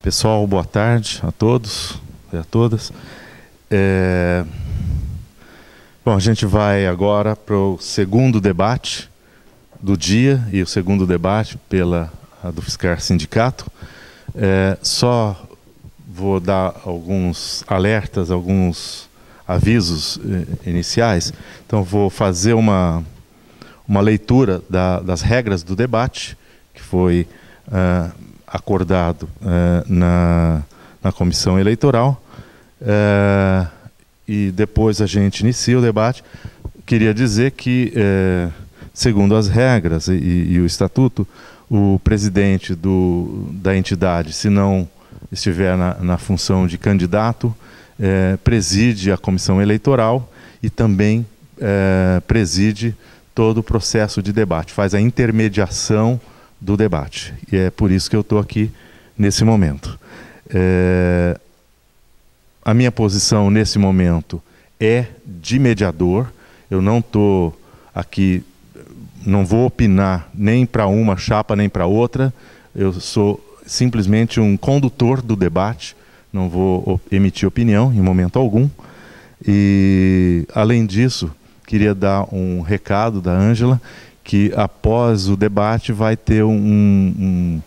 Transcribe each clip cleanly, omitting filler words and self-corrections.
Pessoal, boa tarde a todos e a todas. Bom, a gente vai agora para o segundo debate do dia e o segundo debate pela Dufscar Sindicato. Só vou dar alguns alertas, alguns avisos iniciais. Então, vou fazer uma leitura das regras do debate que foi acordado na comissão eleitoral, e depois a gente inicia o debate. Queria dizer que, segundo as regras e o estatuto, o presidente da entidade, se não estiver na função de candidato, preside a comissão eleitoral e também preside todo o processo de debate, faz a intermediação do debate. E é por isso que eu estou aqui nesse momento. A minha posição nesse momento é de mediador. Eu não estou aqui, não vou opinar nem para uma chapa nem para outra. Eu sou simplesmente um condutor do debate, não vou emitir opinião em momento algum. E, além disso, queria dar um recado da Ângela, que após o debate vai ter um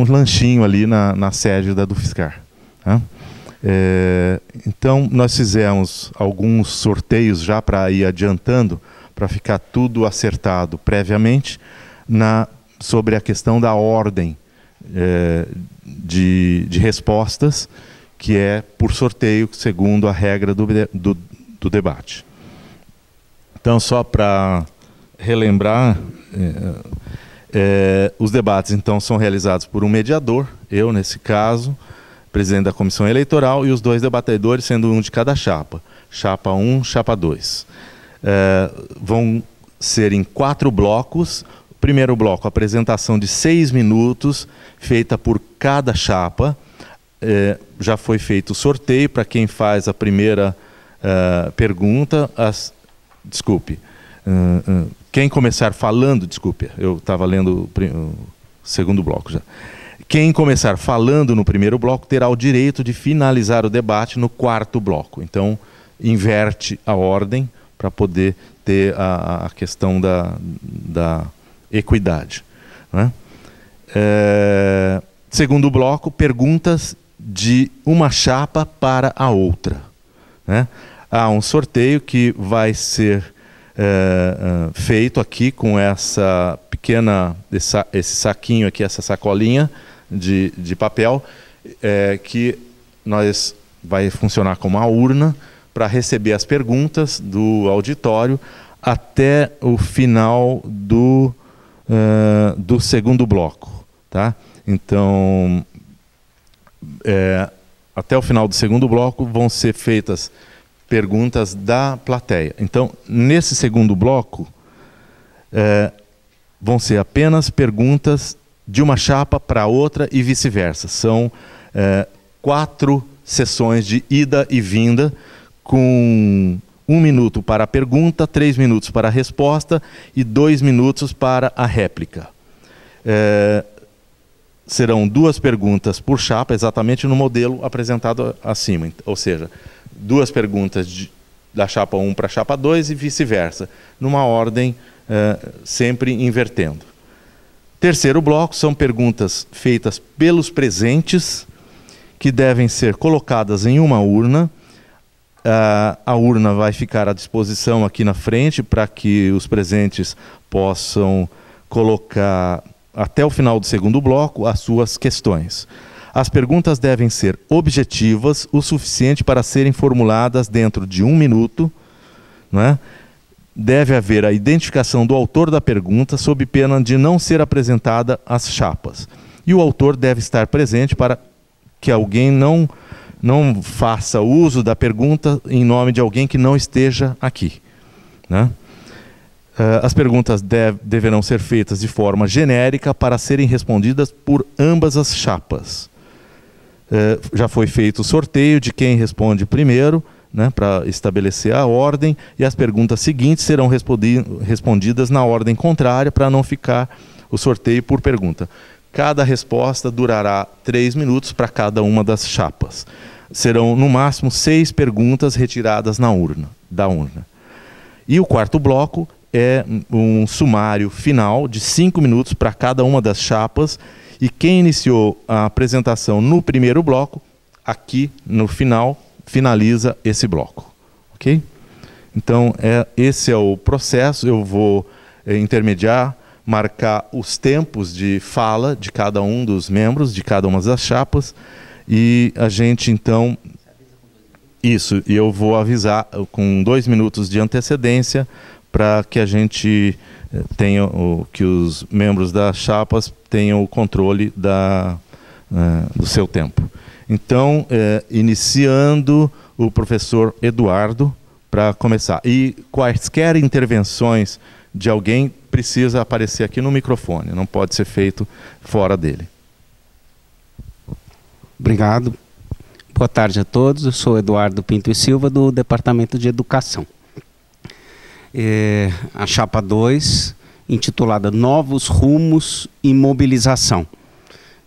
lanchinho ali na sede da Dufscar. Tá? Então, nós fizemos alguns sorteios já para ir adiantando, para ficar tudo acertado previamente, sobre a questão da ordem de respostas, que é por sorteio, segundo a regra do debate. Então, só para relembrar, os debates então são realizados por um mediador, eu nesse caso, presidente da comissão eleitoral, e os dois debatedores, sendo um de cada chapa, chapa 1, chapa 2. Vão ser em 4 blocos. O primeiro bloco, apresentação de 6 minutos, feita por cada chapa. Já foi feito o sorteio para quem faz a primeira pergunta. Quem começar falando, eu estava lendo o segundo bloco já. Quem começar falando no primeiro bloco terá o direito de finalizar o debate no 4º bloco. Então, inverte a ordem para poder ter a questão da equidade. Né? Segundo bloco, perguntas de uma chapa para a outra. Né? Há um sorteio que vai ser feito aqui com essa pequena, esse saquinho aqui, essa sacolinha de papel, que vai funcionar como uma urna para receber as perguntas do auditório até o final do segundo bloco. Tá? Então, até o final do segundo bloco vão ser feitas perguntas da plateia. Então, nesse segundo bloco, vão ser apenas perguntas de uma chapa para outra e vice-versa. São 4 sessões de ida e vinda, com 1 minuto para a pergunta, 3 minutos para a resposta e 2 minutos para a réplica. Serão 2 perguntas por chapa, exatamente no modelo apresentado acima. Ou seja, 2 perguntas da chapa 1 para a chapa 2 e vice-versa, numa ordem sempre invertendo. Terceiro bloco são perguntas feitas pelos presentes, que devem ser colocadas em uma urna. A urna vai ficar à disposição aqui na frente para que os presentes possam colocar até o final do segundo bloco as suas questões. As perguntas devem ser objetivas o suficiente para serem formuladas dentro de 1 minuto. Né? Deve haver a identificação do autor da pergunta, sob pena de não ser apresentada às chapas. E o autor deve estar presente para que alguém não faça uso da pergunta em nome de alguém que não esteja aqui. Né? As perguntas deverão ser feitas de forma genérica para serem respondidas por ambas as chapas. Já foi feito o sorteio de quem responde primeiro, né, para estabelecer a ordem, e as perguntas seguintes serão respondidas na ordem contrária, para não ficar o sorteio por pergunta. Cada resposta durará 3 minutos para cada uma das chapas. Serão, no máximo, 6 perguntas retiradas da urna. E o quarto bloco é um sumário final de 5 minutos para cada uma das chapas. E quem iniciou a apresentação no primeiro bloco, aqui no final, finaliza esse bloco. Ok? Então, esse é o processo. Eu vou intermediar, marcar os tempos de fala de cada um dos membros, de cada uma das chapas. E a gente, então... Isso, e eu vou avisar com 2 minutos de antecedência para que a gente tenha, que os membros das chapas tenham o controle do seu tempo. Então, iniciando o professor Eduardo para começar. E quaisquer intervenções de alguém precisa aparecer aqui no microfone, não pode ser feito fora dele. Obrigado. Boa tarde a todos. Eu sou Eduardo Pinto e Silva, do Departamento de Educação. A chapa 2, intitulada Novos Rumos e Mobilização,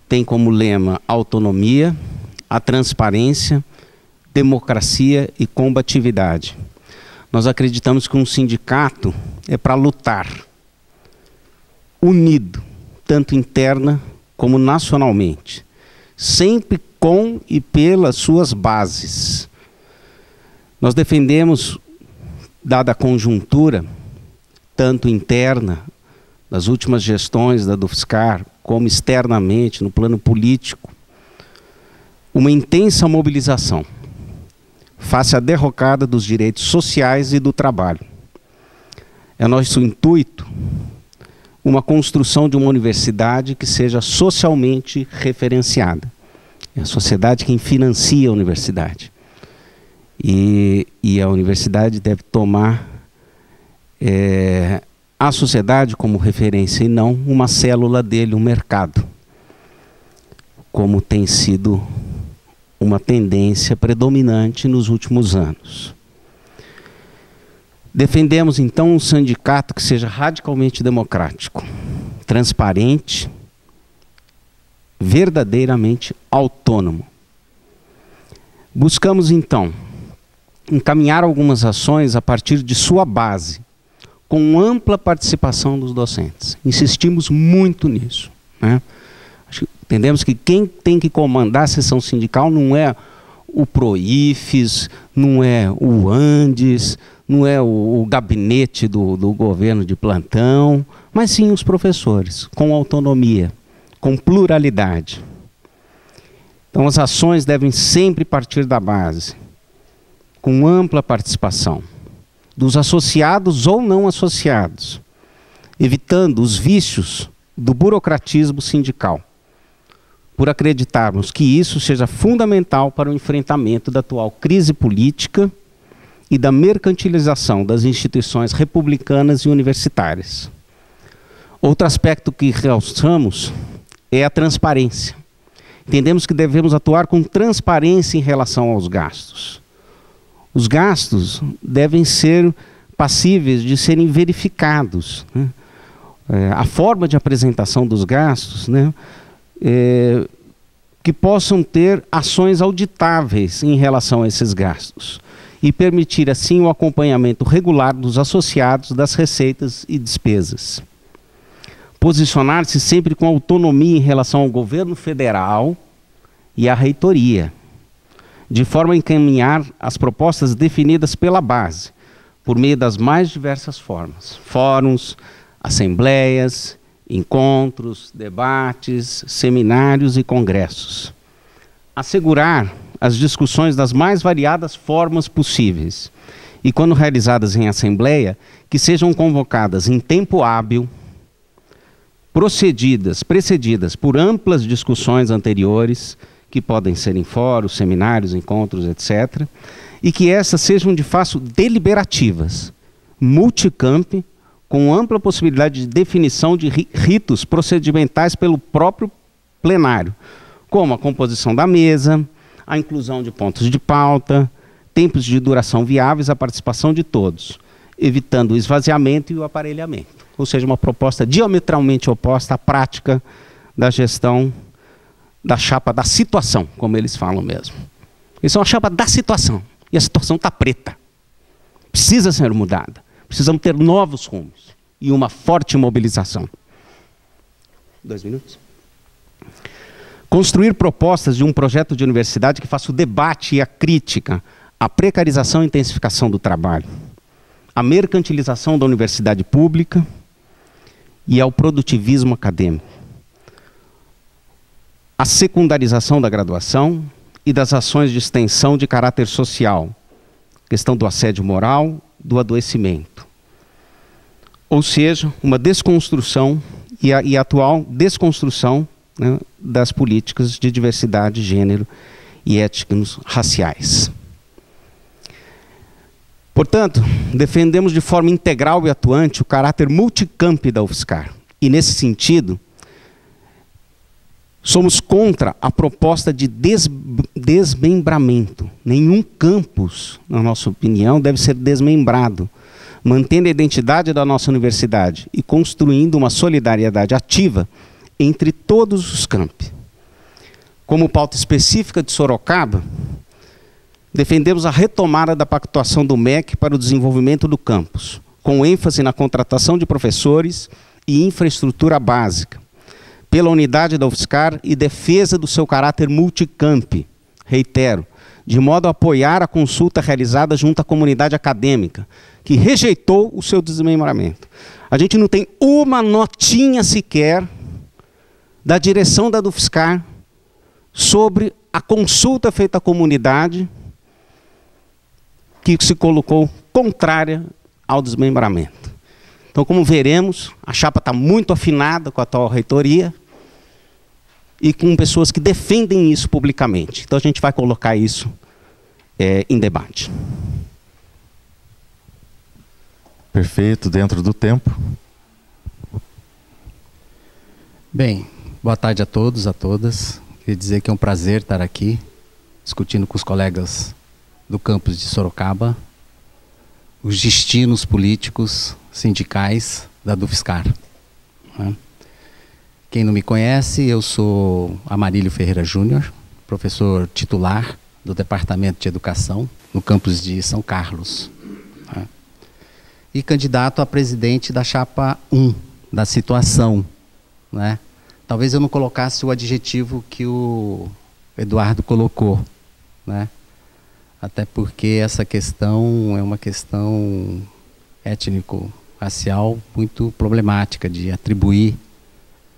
tem como lema autonomia, a transparência, democracia e combatividade. Nós acreditamos que um sindicato é para lutar, unido, tanto interna como nacionalmente, sempre com e pelas suas bases. Nós defendemos, dada a conjuntura, tanto interna, das últimas gestões da Dufscar, como externamente, no plano político, uma intensa mobilização face à derrocada dos direitos sociais e do trabalho. É nosso intuito uma construção de uma universidade que seja socialmente referenciada. É a sociedade quem financia a universidade. E a universidade deve tomar a sociedade como referência e não uma célula dele, um mercado, como tem sido uma tendência predominante nos últimos anos. Defendemos, então, um sindicato que seja radicalmente democrático, transparente, verdadeiramente autônomo. Buscamos, então, encaminhar algumas ações a partir de sua base, com ampla participação dos docentes. Insistimos muito nisso, né? Entendemos que quem tem que comandar a sessão sindical não é o PROIFES, não é o ANDES, não é o gabinete do governo de plantão, mas sim os professores, com autonomia, com pluralidade. Então as ações devem sempre partir da base, com ampla participação dos associados ou não associados, evitando os vícios do burocratismo sindical, por acreditarmos que isso seja fundamental para o enfrentamento da atual crise política e da mercantilização das instituições republicanas e universitárias. Outro aspecto que realçamos é a transparência. Entendemos que devemos atuar com transparência em relação aos gastos. Os gastos devem ser passíveis de serem verificados, né? A forma de apresentação dos gastos, né? Que possam ter ações auditáveis em relação a esses gastos e permitir assim o acompanhamento regular dos associados das receitas e despesas. Posicionar-se sempre com autonomia em relação ao governo federal e à reitoria, de forma a encaminhar as propostas definidas pela base, por meio das mais diversas formas: fóruns, assembleias, encontros, debates, seminários e congressos. Assegurar as discussões das mais variadas formas possíveis e, quando realizadas em assembleia, que sejam convocadas em tempo hábil, precedidas por amplas discussões anteriores, que podem ser em fóruns, seminários, encontros, etc., e que essas sejam de fato deliberativas, multicamp, com ampla possibilidade de definição de ritos procedimentais pelo próprio plenário, como a composição da mesa, a inclusão de pontos de pauta, tempos de duração viáveis à participação de todos, evitando o esvaziamento e o aparelhamento. Ou seja, uma proposta diametralmente oposta à prática da gestão da chapa da situação, como eles falam mesmo. Eles são a chapa da situação. E a situação está preta. Precisa ser mudada. Precisamos ter novos rumos e uma forte mobilização. 2 minutos. Construir propostas de um projeto de universidade que faça o debate e a crítica à precarização e intensificação do trabalho, à mercantilização da universidade pública e ao produtivismo acadêmico, à secundarização da graduação e das ações de extensão de caráter social, questão do assédio moral, do adoecimento. Ou seja, uma desconstrução e a atual desconstrução, né, das políticas de diversidade, gênero e étnicos raciais. Portanto, defendemos de forma integral e atuante o caráter multicampi da UFSCar. E, nesse sentido, somos contra a proposta de desmembramento. Nenhum campus, na nossa opinião, deve ser desmembrado, mantendo a identidade da nossa universidade e construindo uma solidariedade ativa entre todos os campi. Como pauta específica de Sorocaba, defendemos a retomada da pactuação do MEC para o desenvolvimento do campus, com ênfase na contratação de professores e infraestrutura básica, pela unidade da UFSCar e defesa do seu caráter multicampi, reitero, de modo a apoiar a consulta realizada junto à comunidade acadêmica, que rejeitou o seu desmembramento. A gente não tem uma notinha sequer da direção da UFSCar sobre a consulta feita à comunidade que se colocou contrária ao desmembramento. Então, como veremos, a chapa está muito afinada com a atual reitoria e com pessoas que defendem isso publicamente. Então, a gente vai colocar isso em debate. Perfeito, dentro do tempo. Bem, boa tarde a todos, a todas. Queria dizer que é um prazer estar aqui, discutindo com os colegas do campus de Sorocaba, os destinos políticos, sindicais da UFSCar. Quem não me conhece, eu sou Amarílio Ferreira Júnior, professor titular do Departamento de Educação no campus de São Carlos. E candidato a presidente da chapa 1, da situação. Talvez eu não colocasse o adjetivo que o Eduardo colocou, até porque essa questão é uma questão étnico-racial muito problemática de atribuir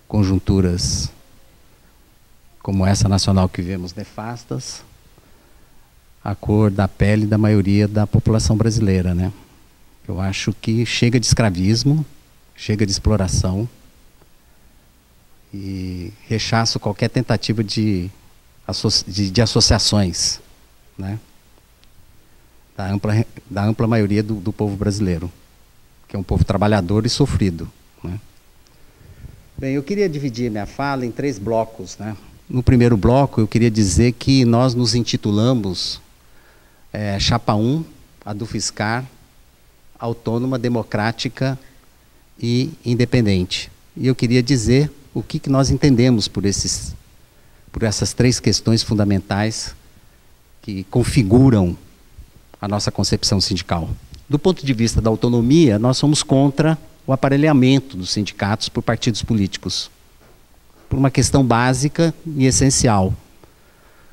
conjunturas como essa nacional que vemos nefastas à cor da pele da maioria da população brasileira, Eu acho que chega de escravismo, chega de exploração e rechaço qualquer tentativa de associações, da ampla maioria do povo brasileiro, que é um povo trabalhador e sofrido. Bem, eu queria dividir minha fala em 3 blocos. No primeiro bloco, eu queria dizer que nós nos intitulamos Chapa 1, a do UFSCar, autônoma, democrática e independente. E eu queria dizer o que nós entendemos por essas 3 questões fundamentais que configuram a nossa concepção sindical. Do ponto de vista da autonomia, nós somos contra o aparelhamento dos sindicatos por partidos políticos, por uma questão básica e essencial.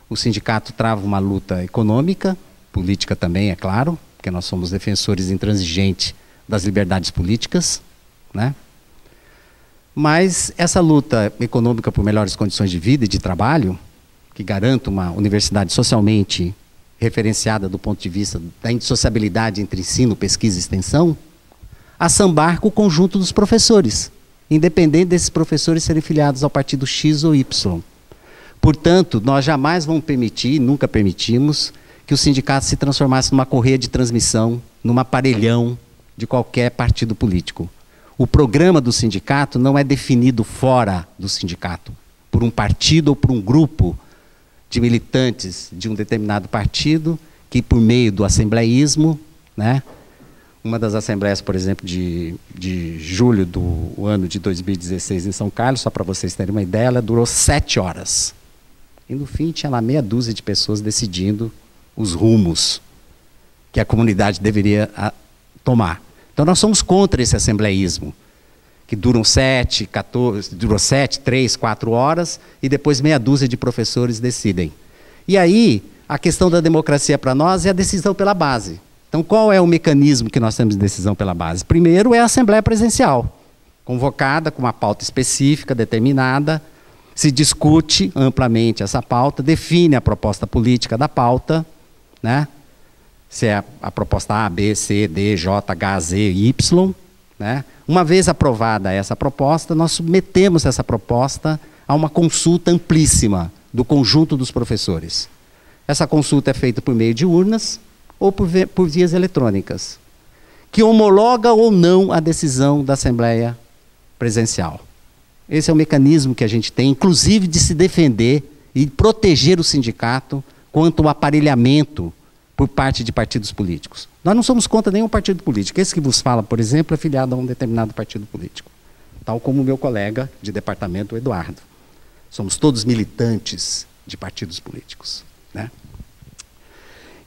O sindicato trava uma luta econômica, política também, é claro, porque nós somos defensores intransigentes das liberdades políticas, Mas essa luta econômica por melhores condições de vida e de trabalho, que garanta uma universidade socialmente referenciada do ponto de vista da indissociabilidade entre ensino, pesquisa e extensão, assambarca o conjunto dos professores, independente desses professores serem filiados ao partido X ou Y. Portanto, nós jamais vamos permitir, nunca permitimos, que o sindicato se transformasse numa correia de transmissão, num aparelhão de qualquer partido político. O programa do sindicato não é definido fora do sindicato, por um partido ou por um grupo de militantes de um determinado partido, que por meio do assembleísmo, Uma das assembleias, por exemplo, de julho do ano de 2016 em São Carlos, só para vocês terem uma ideia, ela durou 7 horas. E no fim tinha lá meia dúzia de pessoas decidindo os rumos que a comunidade deveria tomar. Então nós somos contra esse assembleísmo, que duram 7, 3, 4 horas, e depois meia dúzia de professores decidem. E aí, a questão da democracia para nós é a decisão pela base. Então, qual é o mecanismo que nós temos de decisão pela base? Primeiro é a Assembleia Presencial, convocada com uma pauta específica, determinada, se discute amplamente essa pauta, define a proposta política da pauta, né? Se é a proposta A, B, C, D, J, H, Z, Y. Né? Uma vez aprovada essa proposta, nós submetemos essa proposta a uma consulta amplíssima do conjunto dos professores. Essa consulta é feita por meio de urnas ou por vias eletrônicas, que homologa ou não a decisão da Assembleia Presencial. Esse é o mecanismo que a gente tem, inclusive de se defender e proteger o sindicato quanto ao aparelhamento por parte de partidos políticos. Nós não somos contra nenhum partido político. Esse que vos fala, por exemplo, é filiado a um determinado partido político. Tal como o meu colega de departamento, o Eduardo. Somos todos militantes de partidos políticos. Né?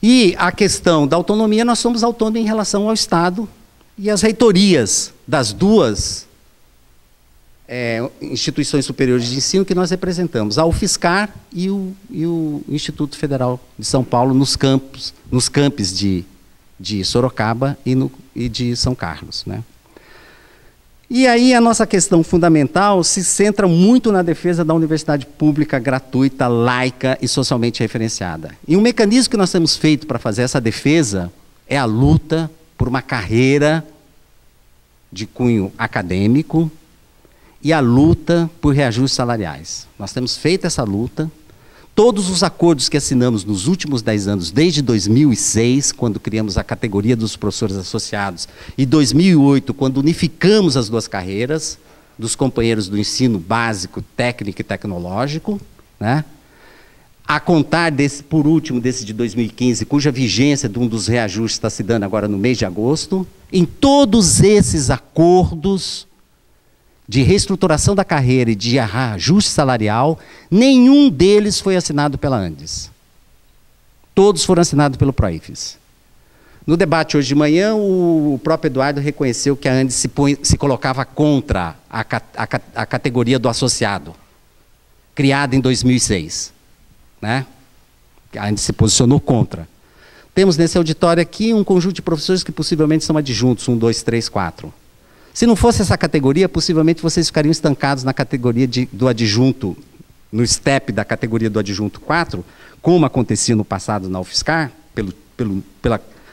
E a questão da autonomia, nós somos autônomos em relação ao Estado e às reitorias das duas instituições superiores de ensino que nós representamos, a UFSCar e o Instituto Federal de São Paulo, nos campos de Sorocaba e de São Carlos. Né? E aí a nossa questão fundamental se centra muito na defesa da universidade pública, gratuita, laica e socialmente referenciada. E um mecanismo que nós temos feito para fazer essa defesa é a luta por uma carreira de cunho acadêmico, e a luta por reajustes salariais. Nós temos feito essa luta. Todos os acordos que assinamos nos últimos 10 anos, desde 2006, quando criamos a categoria dos professores associados, e 2008, quando unificamos as duas carreiras, dos companheiros do ensino básico, técnico e tecnológico, né? A contar, por último, desse de 2015, cuja vigência de um dos reajustes está se dando agora no mês de agosto, em todos esses acordos de reestruturação da carreira e de ajuste salarial, nenhum deles foi assinado pela Andes. Todos foram assinados pelo Proifes. No debate hoje de manhã, o próprio Eduardo reconheceu que a Andes se colocava contra a categoria do associado, criada em 2006. Né? A Andes se posicionou contra. Temos nesse auditório aqui um conjunto de professores que possivelmente são adjuntos, 1, 2, 3, 4. Se não fosse essa categoria, possivelmente vocês ficariam estancados na categoria do adjunto, no step da categoria do adjunto 4, como acontecia no passado na UFSCar,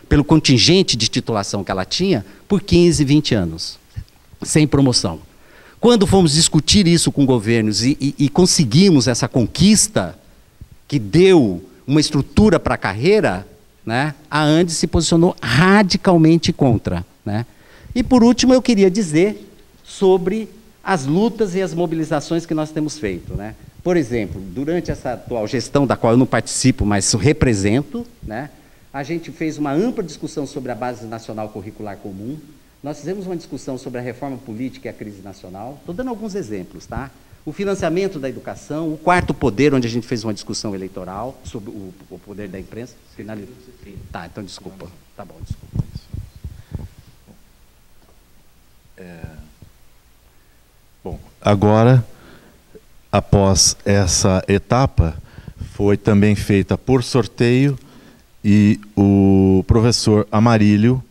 pelo contingente de titulação que ela tinha, por 15, 20 anos, sem promoção. Quando fomos discutir isso com governos e conseguimos essa conquista, que deu uma estrutura para a carreira, né, a Andes se posicionou radicalmente contra. Né? E, por último, eu queria dizer sobre as lutas e as mobilizações que nós temos feito. Né? Por exemplo, durante essa atual gestão, da qual eu não participo, mas represento, né, a gente fez uma ampla discussão sobre a Base Nacional Curricular Comum. Nós fizemos uma discussão sobre a reforma política e a crise nacional. Estou dando alguns exemplos. Tá? O financiamento da educação, o quarto poder, onde a gente fez uma discussão eleitoral sobre o poder da imprensa. Tá, então desculpa. Tá bom, desculpa. Bom, agora, após essa etapa, foi também feita por sorteio e o professor Amarílio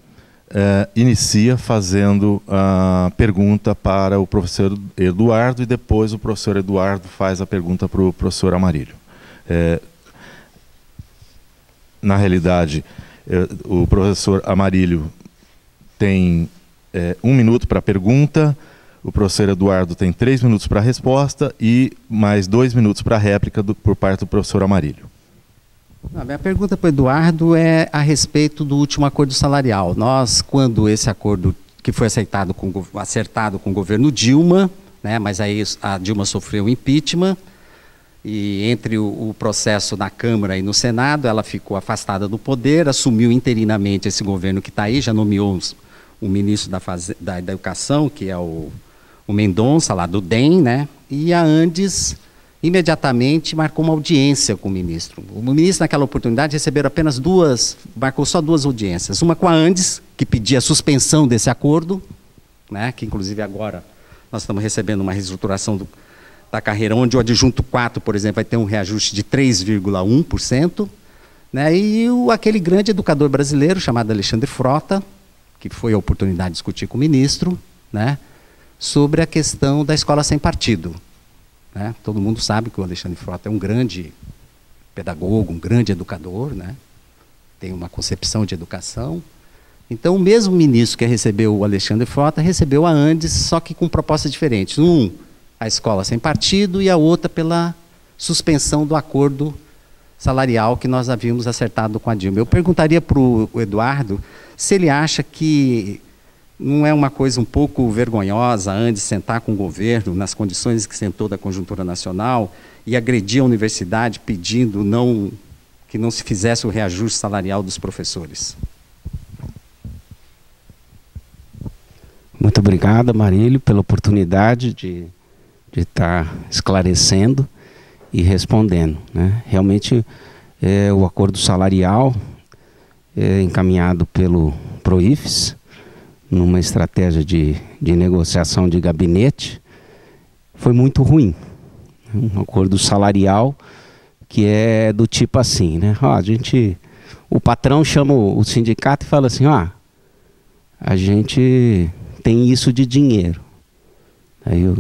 inicia fazendo a pergunta para o professor Eduardo e depois o professor Eduardo faz a pergunta para o professor Amarílio. Na realidade, o professor Amarílio tem 1 minuto para a pergunta, o professor Eduardo tem 3 minutos para a resposta e mais 2 minutos para a réplica por parte do professor Amarílio. A minha pergunta para o Eduardo é a respeito do último acordo salarial. Nós, quando esse acordo que foi acertado com o governo Dilma, né, mas aí a Dilma sofreu impeachment, E entre o processo na Câmara e no Senado, ela ficou afastada do poder, assumiu interinamente esse governo que está aí, já nomeou o ministro da Educação, que é o Mendonça, lá do DEM, né? E a Andes imediatamente marcou uma audiência com o ministro. O ministro, naquela oportunidade, receberam apenas marcou só 2 audiências. Uma com a Andes, que pedia a suspensão desse acordo, né? Que inclusive agora nós estamos recebendo uma reestruturação da carreira, onde o adjunto 4, por exemplo, vai ter um reajuste de 3,1%, né? E aquele grande educador brasileiro chamado Alexandre Frota, que foi a oportunidade de discutir com o ministro, né? Sobre a questão da escola sem partido. Né? Todo mundo sabe que o Alexandre Frota é um grande pedagogo, um grande educador, né? Tem uma concepção de educação. Então, o mesmo ministro que recebeu o Alexandre Frota recebeu a Andes, só que com propostas diferentes. A escola sem partido, e a outra pela suspensão do acordo salarial que nós havíamos acertado com a Dilma. Eu perguntaria para o Eduardo se ele acha que não é uma coisa um pouco vergonhosa antes de sentar com o governo, nas condições que sentou da conjuntura nacional, e agredir a universidade pedindo que não se fizesse o reajuste salarial dos professores. Muito obrigado, Marílio, pela oportunidade de estar esclarecendo e respondendo, né? Realmente, o acordo salarial encaminhado pelo PROIFES, numa estratégia de negociação de gabinete, foi muito ruim. Um acordo salarial que é do tipo assim, né? O patrão chama o sindicato e fala assim, a gente tem isso de dinheiro.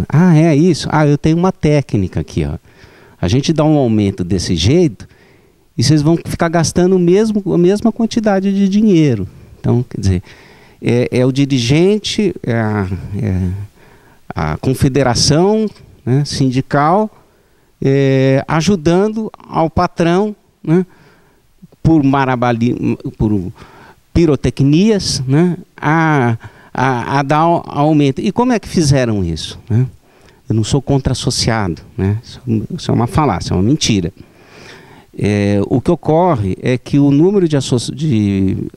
Aí é isso? Eu tenho uma técnica aqui, ó. A gente dá um aumento desse jeito e vocês vão ficar gastando a mesma quantidade de dinheiro. Então, quer dizer, é o dirigente, a confederação, né, sindical, ajudando ao patrão, né, por pirotecnias, né, a dar aumento. E como é que fizeram isso, né? Eu não sou contra-associado, né? Isso é uma falácia, é uma mentira. O que ocorre é que o número de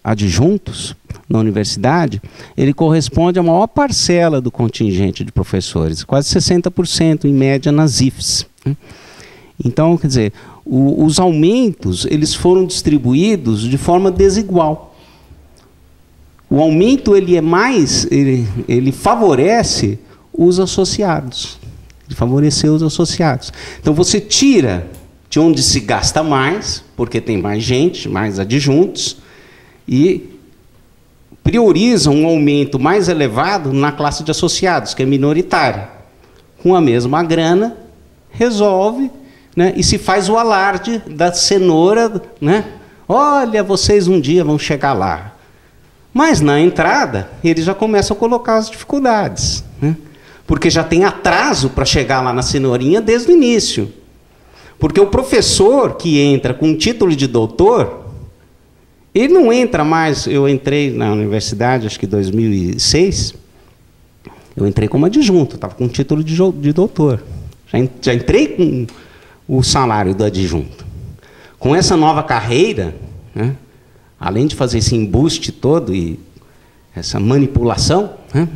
adjuntos na universidade, ele corresponde à maior parcela do contingente de professores, quase 60% em média nas IFES. Então, quer dizer, os aumentos eles foram distribuídos de forma desigual. O aumento ele favorece os associados. Ele favoreceu os associados. Então você tira de onde se gasta mais, porque tem mais gente, mais adjuntos, e prioriza um aumento mais elevado na classe de associados, que é minoritária. Com a mesma grana, resolve, né, e se faz o alarde da cenoura, né? Olha, vocês um dia vão chegar lá. Mas na entrada, eles já começam a colocar as dificuldades, né? Porque já tem atraso para chegar lá na cenourinha desde o início. Porque o professor que entra com título de doutor, ele não entra mais. Eu entrei na universidade, acho que em 2006, eu entrei como adjunto, estava com título de doutor. Já entrei com o salário do adjunto. Com essa nova carreira, né, além de fazer esse embuste todo e essa manipulação, né,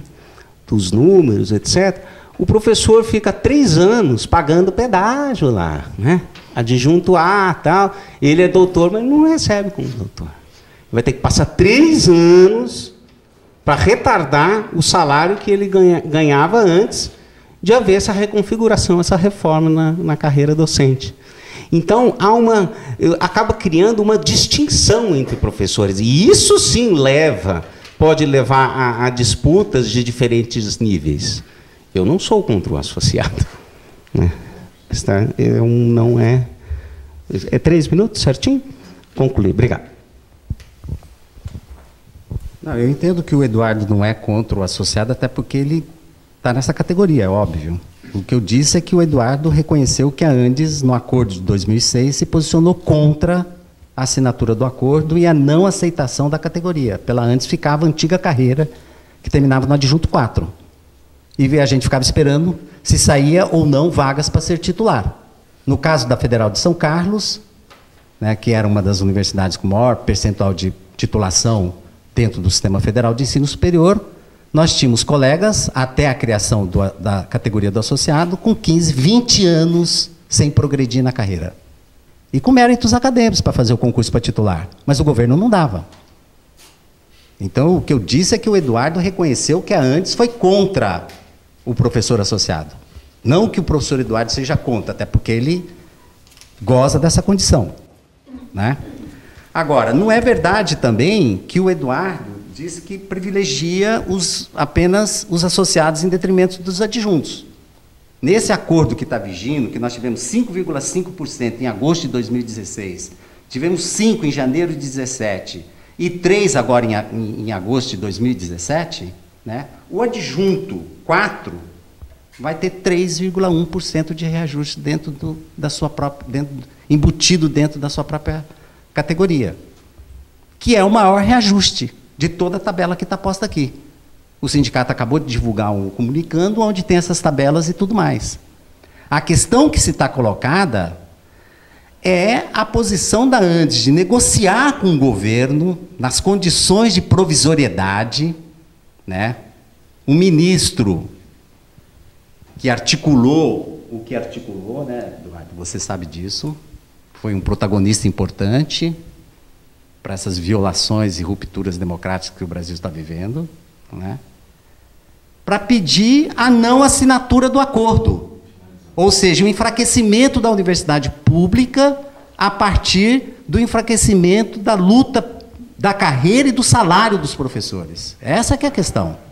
dos números, etc., o professor fica 3 anos pagando pedágio lá, né? Adjunto A, tal. Ele é doutor, mas não recebe como doutor. Vai ter que passar 3 anos para retardar o salário que ele ganhava antes de haver essa reconfiguração, essa reforma na carreira docente. Então, acaba criando uma distinção entre professores. E isso sim pode levar a disputas de diferentes níveis. Eu não sou contra o associado, né? Não é... É 3 minutos, certinho? Concluí. Obrigado. Não, eu entendo que o Eduardo não é contra o associado, até porque ele está nessa categoria, é óbvio. O que eu disse é que o Eduardo reconheceu que a Andes, no acordo de 2006, se posicionou contra a assinatura do acordo e a não aceitação da categoria. Pela Andes ficava a antiga carreira, que terminava no adjunto 4. E a gente ficava esperando se saía ou não vagas para ser titular. No caso da Federal de São Carlos, né, que era uma das universidades com maior percentual de titulação dentro do Sistema Federal de Ensino Superior, nós tínhamos colegas, até a criação da categoria do associado, com 15, 20 anos sem progredir na carreira. E com méritos acadêmicos para fazer o concurso para titular. Mas o governo não dava. Então, o que eu disse é que o Eduardo reconheceu que a Andes foi contra o professor associado. Não que o professor Eduardo seja contra, até porque ele goza dessa condição, né? Agora, não é verdade também que o Eduardo disse que privilegia apenas os associados em detrimento dos adjuntos. Nesse acordo que está vigindo, que nós tivemos 5,5% em agosto de 2016, tivemos 5% em janeiro de 2017 e 3% agora em agosto de 2017, né? O adjunto 4% vai ter 3,1% de reajuste embutido dentro da sua própria categoria, que é o maior reajuste de toda a tabela que está posta aqui. O sindicato acabou de divulgar um comunicando onde tem essas tabelas e tudo mais. A questão que se está colocada é a posição da Andes de negociar com o governo nas condições de provisoriedade, né? O ministro que articulou o que articulou, né, Eduardo? Você sabe disso. Foi um protagonista importante para essas violações e rupturas democráticas que o Brasil está vivendo, né? Para pedir a não assinatura do acordo. Ou seja, o enfraquecimento da universidade pública a partir do enfraquecimento da luta da carreira e do salário dos professores. Essa que é a questão.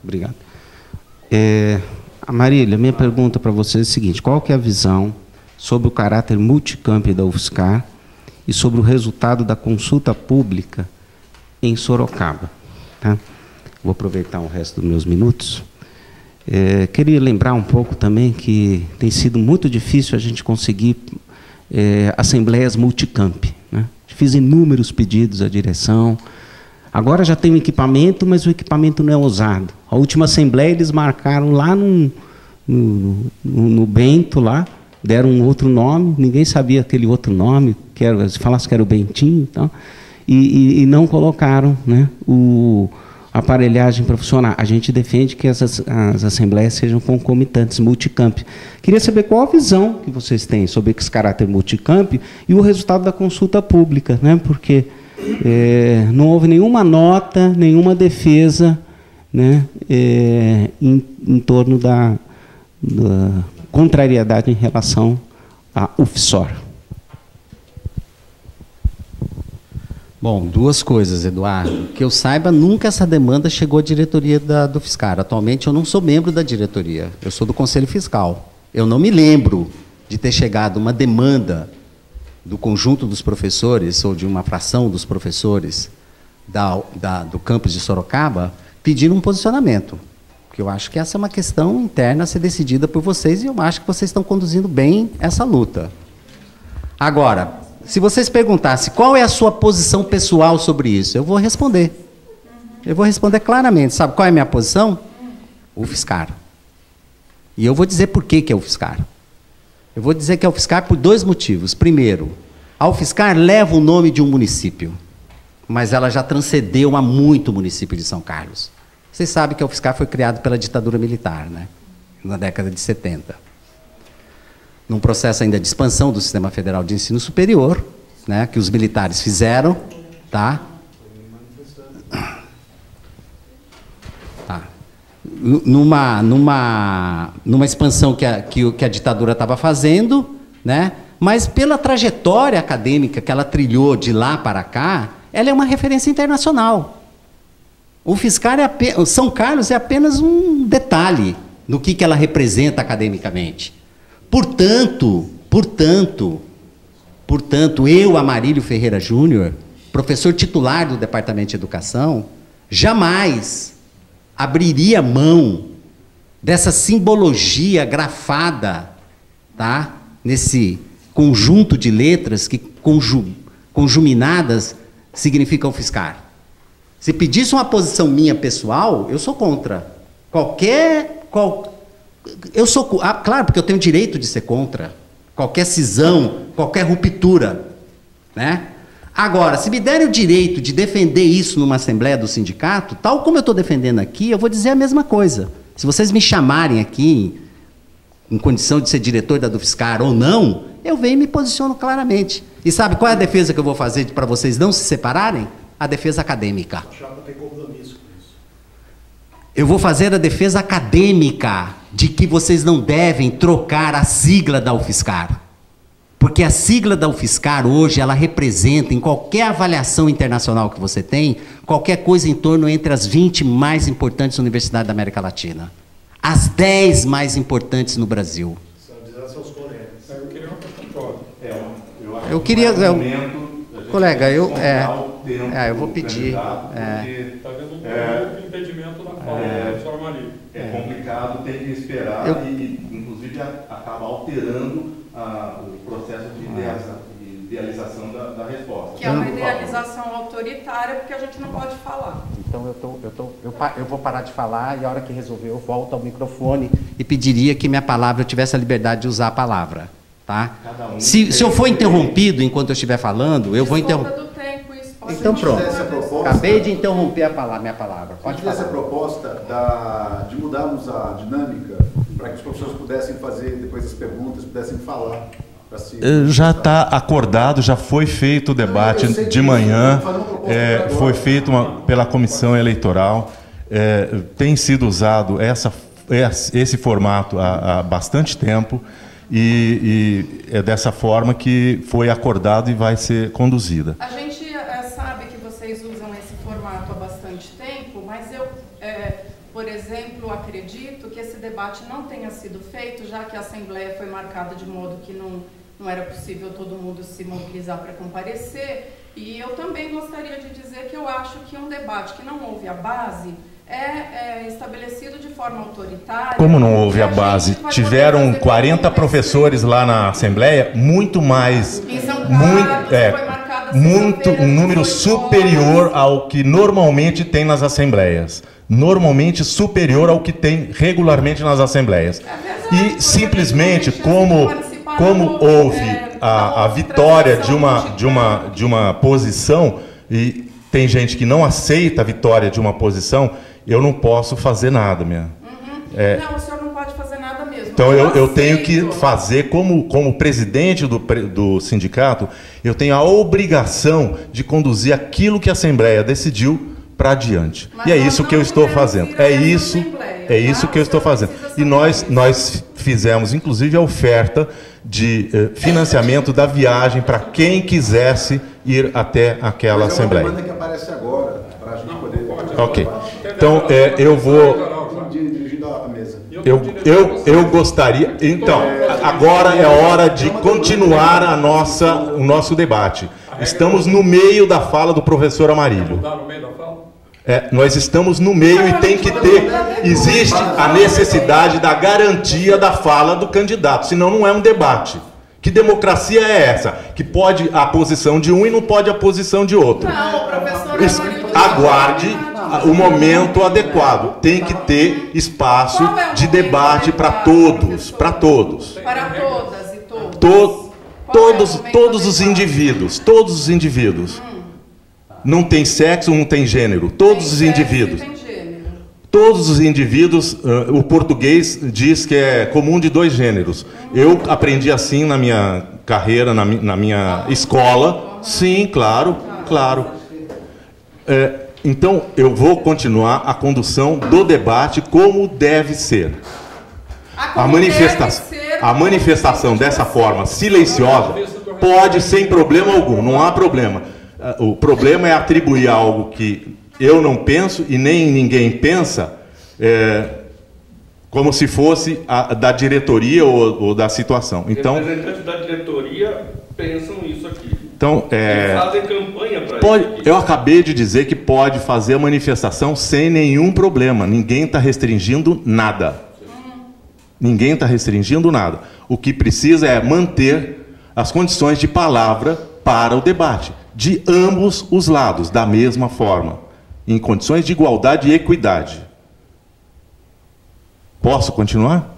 Obrigado. Marília, minha pergunta para você é a seguinte: qual que é a visão sobre o caráter multicamp da UFSCar e sobre o resultado da consulta pública em Sorocaba? Tá? Vou aproveitar o resto dos meus minutos. Queria lembrar um pouco também que tem sido muito difícil a gente conseguir assembleias multicamp, né? Fiz inúmeros pedidos à direção. Agora já tem um equipamento, mas o equipamento não é usado. A última assembleia eles marcaram lá no Bento, lá, deram um outro nome, ninguém sabia aquele outro nome, se falasse que era o Bentinho, então, e não colocaram, né, a aparelhagem para funcionar. A gente defende que as assembleias sejam concomitantes, multicamp. Queria saber qual a visão que vocês têm sobre esse caráter multicamp e o resultado da consulta pública, né, porque não houve nenhuma nota, nenhuma defesa, né, em torno da contrariedade em relação à UFSOR. Bom, duas coisas, Eduardo. Que eu saiba, nunca essa demanda chegou à diretoria do UFSCar. Atualmente eu não sou membro da diretoria, eu sou do Conselho Fiscal. Eu não me lembro de ter chegado uma demanda do conjunto dos professores, ou de uma fração dos professores do campus de Sorocaba, pedindo um posicionamento. Porque eu acho que essa é uma questão interna a ser decidida por vocês, e eu acho que vocês estão conduzindo bem essa luta. Agora, se vocês perguntassem qual é a sua posição pessoal sobre isso, eu vou responder. Eu vou responder claramente. Sabe qual é a minha posição? UFSCar. E eu vou dizer por que é UFSCar. Eu vou dizer que é UFSCar por dois motivos. Primeiro, a UFSCar leva o nome de um município, mas ela já transcendeu há muito o município de São Carlos. Vocês sabem que a UFSCar foi criada pela ditadura militar, né? Na década de 70. Num processo ainda de expansão do Sistema Federal de Ensino Superior, né, que os militares fizeram, tá? Numa expansão que a ditadura estava fazendo, né? Mas pela trajetória acadêmica que ela trilhou de lá para cá, ela é uma referência internacional. O UFSCar São Carlos é apenas um detalhe no que ela representa academicamente. Portanto, eu, Amarílio Ferreira Júnior, professor titular do Departamento de Educação, jamais abriria mão dessa simbologia grafada, tá, nesse conjunto de letras que conjuminadas significam ufiscar. Se pedisse uma posição minha pessoal, eu sou contra. Claro, porque eu tenho o direito de ser contra. Qualquer cisão, qualquer ruptura. Né? Agora, se me derem o direito de defender isso numa assembleia do sindicato, tal como eu estou defendendo aqui, eu vou dizer a mesma coisa. Se vocês me chamarem aqui, em condição de ser diretor da Dufiscar ou não, eu venho e me posiciono claramente. E sabe qual é a defesa que eu vou fazer para vocês não se separarem? A defesa acadêmica. A chapa tem compromisso com isso. Eu vou fazer a defesa acadêmica de que vocês não devem trocar a sigla da UFSCar. Porque a sigla da UFSCar hoje, ela representa, em qualquer avaliação internacional que você tem, qualquer coisa em torno entre as 20 mais importantes universidades da América Latina. As 10 mais importantes no Brasil. Eu queria... Colega, eu vou pedir. Está vendo um impedimento da fala, professor Maria. É complicado, tem que esperar e inclusive, acaba alterando o processo de idealização da resposta. Que é uma idealização autoritária, porque a gente não pode falar. Então, eu vou parar de falar e a hora que resolver eu volto ao microfone e pediria que minha palavra, eu tivesse a liberdade de usar a palavra. Tá? Se eu for interrompido enquanto eu estiver falando, eu vou interromper. Então pronto. Acabei de interromper minha palavra. Pode falar. Essa proposta de mudarmos a dinâmica para que os professores pudessem fazer depois as perguntas, pudessem falar. Já está acordado, já foi feito o debate de manhã, foi feito pela comissão eleitoral, tem sido usado esse formato há bastante tempo. E é dessa forma que foi acordado e vai ser conduzida. A gente sabe que vocês usam esse formato há bastante tempo, mas eu, por exemplo, acredito que esse debate não tenha sido feito, já que a Assembleia foi marcada de modo que não era possível todo mundo se mobilizar para comparecer. E eu também gostaria de dizer que eu acho que um debate que não houve a base é estabelecido de forma autoritária. Como não houve a base? Tiveram 40 professores lá na Assembleia, muito mais, um número superior ao que normalmente tem nas Assembleias. Normalmente superior ao que tem regularmente nas Assembleias. E simplesmente, como houve a vitória de uma posição, e tem gente que não aceita a vitória de uma posição, eu não posso fazer nada, Não, o senhor não pode fazer nada mesmo. Então eu tenho que fazer, como presidente do sindicato, eu tenho a obrigação de conduzir aquilo que a Assembleia decidiu para adiante. Mas e é isso que eu estou fazendo. É isso que eu estou fazendo. E nós fizemos, inclusive, a oferta de financiamento da viagem para quem quisesse ir até aquela Assembleia. Que aparece agora, para a gente poder... Ok. Então, eu vou... Dirigindo a mesa. Eu gostaria... Então, agora é hora de continuar o nosso debate. Estamos no meio da fala do professor Amarílio. Nós estamos no meio e tem que ter... Existe a necessidade da garantia da fala do candidato, senão não é um debate. Que democracia é essa? Que pode a posição de um e não pode a posição de outro. Não, professor Aguarde o momento adequado. Tem que ter espaço de debate para todos. Para todos. Para todas e todos. Todos os indivíduos. Todos os indivíduos. Não tem sexo, não tem gênero. Todos os indivíduos. Todos os indivíduos, o português diz que é comum de 2 gêneros. Eu aprendi assim na minha carreira, na minha escola. Sim, claro. Então, eu vou continuar a condução do debate como deve ser. A manifestação dessa forma silenciosa pode sem problema algum, não há problema. O problema é atribuir algo que eu não penso e nem ninguém pensa, como se fosse da diretoria ou da situação. Então, os representantes da diretoria pensam isso aqui. Então, eles fazem campanha para isso aqui. Eu acabei de dizer que pode fazer a manifestação sem nenhum problema. Ninguém está restringindo nada. Ninguém está restringindo nada. O que precisa é manter as condições de palavra para o debate, de ambos os lados, da mesma forma, em condições de igualdade e equidade. Posso continuar?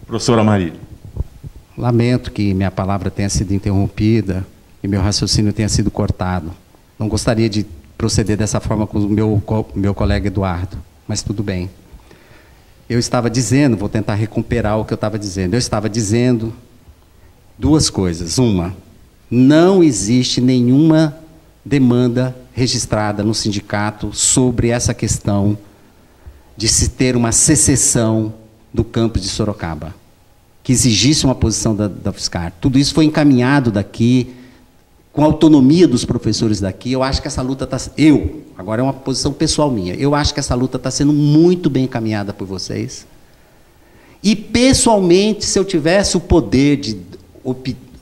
Professora Marília. Lamento que minha palavra tenha sido interrompida e meu raciocínio tenha sido cortado. Não gostaria de proceder dessa forma com o meu colega Eduardo, mas tudo bem. Eu estava dizendo, vou tentar recuperar o que eu estava dizendo. Eu estava dizendo duas coisas. Uma, não existe nenhuma demanda registrada no sindicato sobre essa questão de se ter uma secessão do campus de Sorocaba, que exigisse uma posição da UFSCar. Tudo isso foi encaminhado daqui, com a autonomia dos professores daqui. Eu acho que essa luta está... agora é uma posição pessoal minha, eu acho que essa luta está sendo muito bem encaminhada por vocês. E, pessoalmente, se eu tivesse o poder de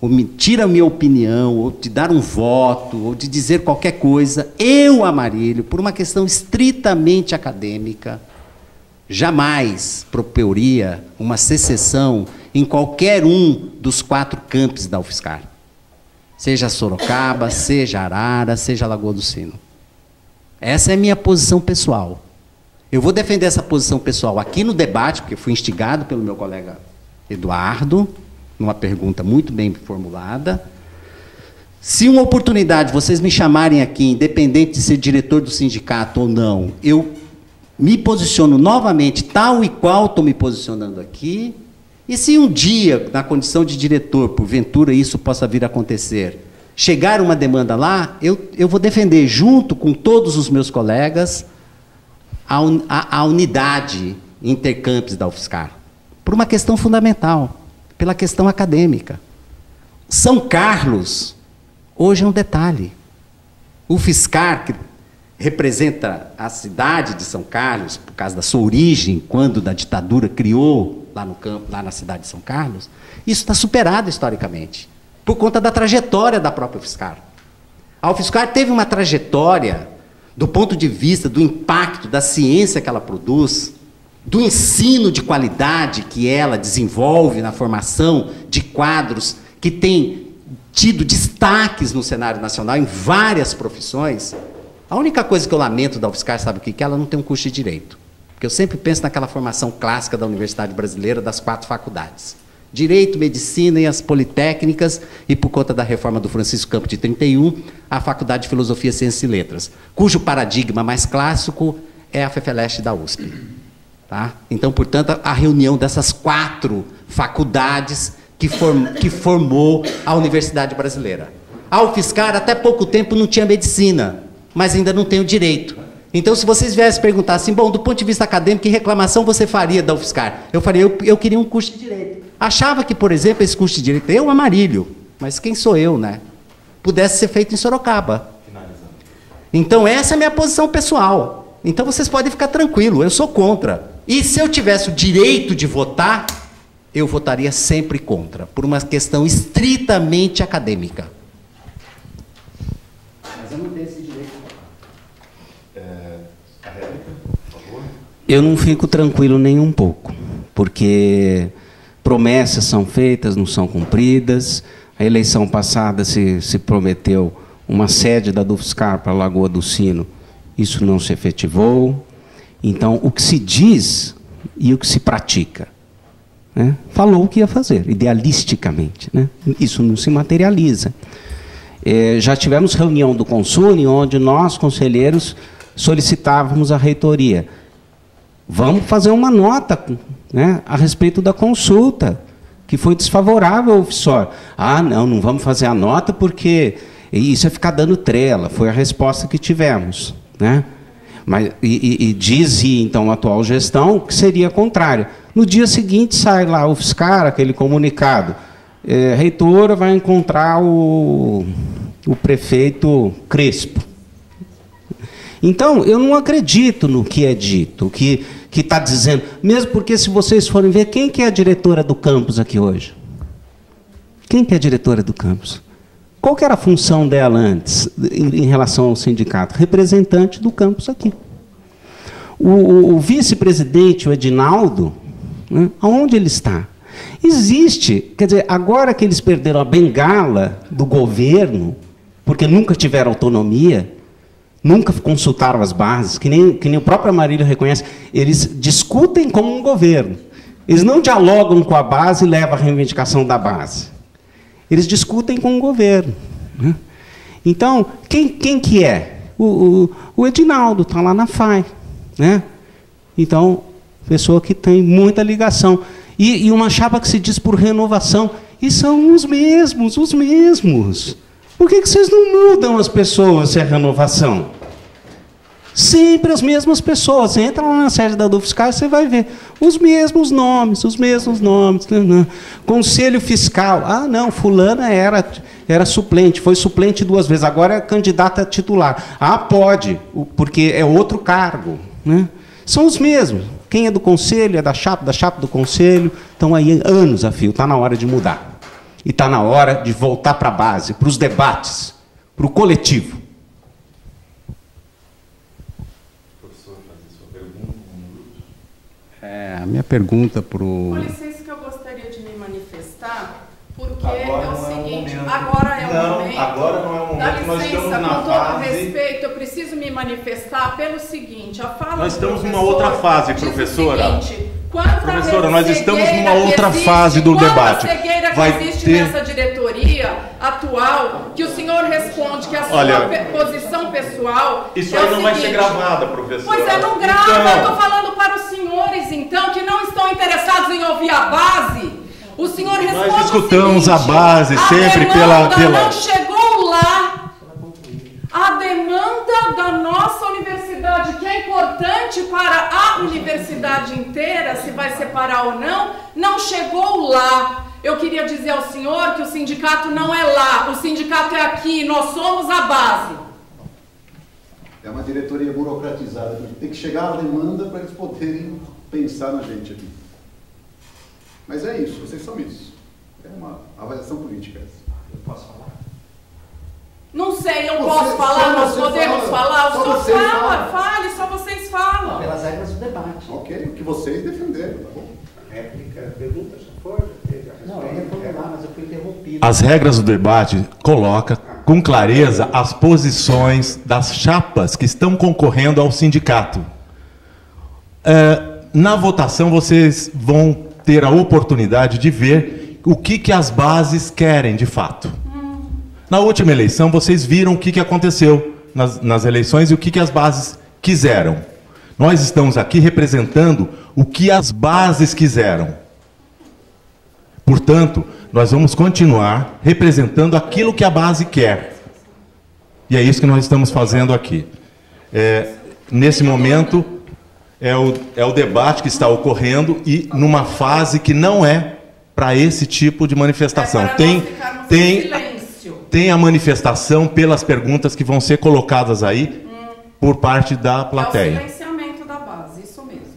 omitir a minha opinião, ou de dar um voto, ou de dizer qualquer coisa, eu, Amarílio, por uma questão estritamente acadêmica, jamais proporia uma secessão em qualquer um dos 4 campos da UFSCar. Seja Sorocaba, seja Arara, seja Lagoa do Sino. Essa é a minha posição pessoal. Eu vou defender essa posição pessoal aqui no debate, porque fui instigado pelo meu colega Eduardo, numa pergunta muito bem formulada. Se uma oportunidade vocês me chamarem aqui, independente de ser diretor do sindicato ou não, eu me posiciono novamente tal e qual estou me posicionando aqui. E se um dia, na condição de diretor, porventura isso possa vir a acontecer, chegar uma demanda lá, eu vou defender, junto com todos os meus colegas, a unidade intercampus da UFSCar, por uma questão fundamental, pela questão acadêmica. São Carlos, hoje é um detalhe. O UFSCar, que representa a cidade de São Carlos, por causa da sua origem, quando da ditadura criou lá no campo, lá na cidade de São Carlos, isso está superado historicamente, por conta da trajetória da própria UFSCar. A UFSCar teve uma trajetória, do ponto de vista do impacto da ciência que ela produz, do ensino de qualidade que ela desenvolve na formação de quadros que têm tido destaques no cenário nacional em várias profissões. A única coisa que eu lamento da UFSCar, sabe o que é? Ela não tem um curso de Direito. Porque eu sempre penso naquela formação clássica da Universidade Brasileira, das 4 faculdades. Direito, Medicina e as Politécnicas, e por conta da reforma do Francisco Campos de 31, a Faculdade de Filosofia, Ciências e Letras, cujo paradigma mais clássico é a FEFELESH da USP. Tá? Então, portanto, a reunião dessas 4 faculdades que formou a Universidade Brasileira. A UFSCar, até pouco tempo, não tinha medicina, mas ainda não tem o direito. Então, se vocês viessem perguntar assim, bom, do ponto de vista acadêmico, que reclamação você faria da UFSCar? Eu faria, eu queria um curso de Direito. Achava que, por exemplo, esse curso de Direito, eu, Amarílio, mas quem sou eu, né? Pudesse ser feito em Sorocaba. Então, essa é a minha posição pessoal. Então, vocês podem ficar tranquilos, eu sou contra. E se eu tivesse o direito de votar, eu votaria sempre contra, por uma questão estritamente acadêmica. Mas eu não tenho esse direito de votar. A réplica, por favor. Eu não fico tranquilo nem um pouco, porque promessas são feitas, não são cumpridas. A eleição passada se prometeu uma sede da UFSCar para a Lagoa do Sino, isso não se efetivou. Então, o que se diz e o que se pratica, né? Falou o que ia fazer, idealisticamente, né? Isso não se materializa. Já tivemos reunião do Consune, onde nós, conselheiros, solicitávamos à reitoria, vamos fazer uma nota, né, a respeito da consulta, que foi desfavorável ao UFSOR. Ah, não vamos fazer a nota porque isso é ficar dando trela, foi a resposta que tivemos, né? Mas, dizia, então, a atual gestão que seria contrário. No dia seguinte, sai lá o UFSCar, aquele comunicado. Reitora vai encontrar o prefeito Crespo. Então, eu não acredito no que é dito, o que está dizendo. Mesmo porque, se vocês forem ver, quem que é a diretora do campus aqui hoje? Quem que é a diretora do campus? Qual que era a função dela antes, em relação ao sindicato? Representante do campus aqui. O vice-presidente, o Edinaldo, né, aonde ele está? Existe, quer dizer, agora que eles perderam a bengala do governo, porque nunca tiveram autonomia, nunca consultaram as bases, que nem o próprio Amarílio reconhece, eles discutem como um governo. Eles não dialogam com a base e levam a reivindicação da base. Eles discutem com o governo. Né? Então, quem que é? O Edinaldo está lá na FAI. Né? Então, pessoa que tem muita ligação. E uma chapa que se diz por renovação. E são os mesmos, os mesmos. Por que vocês não mudam as pessoas se é renovação? Sempre as mesmas pessoas. Você entra lá na sede da DUFSCar, você vai ver os mesmos nomes, os mesmos nomes. Conselho Fiscal. Ah, não, fulana era suplente, foi suplente 2 vezes, agora é candidata titular. Ah, pode, porque é outro cargo. Né? São os mesmos. Quem é do conselho, é da chapa do conselho. Estão aí anos a fio, está na hora de mudar. E está na hora de voltar para a base, para os debates, para o coletivo. A minha pergunta para Com licença que eu gostaria de me manifestar, porque é o seguinte, agora é o momento. Agora não é o momento. Dá Nós licença, estamos na com todo fase... respeito, eu preciso me manifestar pelo seguinte, a fala Nós do estamos numa professor outra fase, diz o professora. seguinte, quanta Professora, nós estamos cegueira numa outra que existe, fase do debate. Quanta cegueira que Vai existe ter... nessa diretoria atual, que o senhor responde que a sua posição pessoal Isso é aí o não vai ser seguinte, gravada, professora. Pois é, não grava. Então... Eu estou falando para os senhores, então, que não estão interessados em ouvir a base. O senhor responde. Nós escutamos o seguinte, a base sempre pela... Não chegou lá. A demanda da nossa universidade, que é importante para a universidade inteira, se vai separar ou não chegou lá. Eu queria dizer ao senhor que o sindicato não é lá, o sindicato é aqui, nós somos a base. É uma diretoria burocratizada, tem que chegar a demanda para eles poderem pensar na gente aqui. Mas é isso, vocês são isso. É uma avaliação política essa. Eu posso falar? Não sei, eu posso falar, nós podemos falar, o senhor fale, só vocês falam. pelas regras do debate. Ok, o que vocês defenderam, tá bom? Réplica, pergunta, já foi? Não, eu ia formular, mas eu fui interrompido. As regras do debate colocam com clareza as posições das chapas que estão concorrendo ao sindicato. Na votação, vocês vão ter a oportunidade de ver o que as bases querem de fato. Na última eleição, vocês viram o que aconteceu nas eleições e o que as bases quiseram. Nós estamos aqui representando o que as bases quiseram. Portanto, nós vamos continuar representando aquilo que a base quer. E é isso que nós estamos fazendo aqui. Nesse momento, é o debate que está ocorrendo e numa fase que não é para esse tipo de manifestação. Tem a manifestação pelas perguntas que vão ser colocadas aí por parte da plateia. É o silenciamento da base, isso mesmo.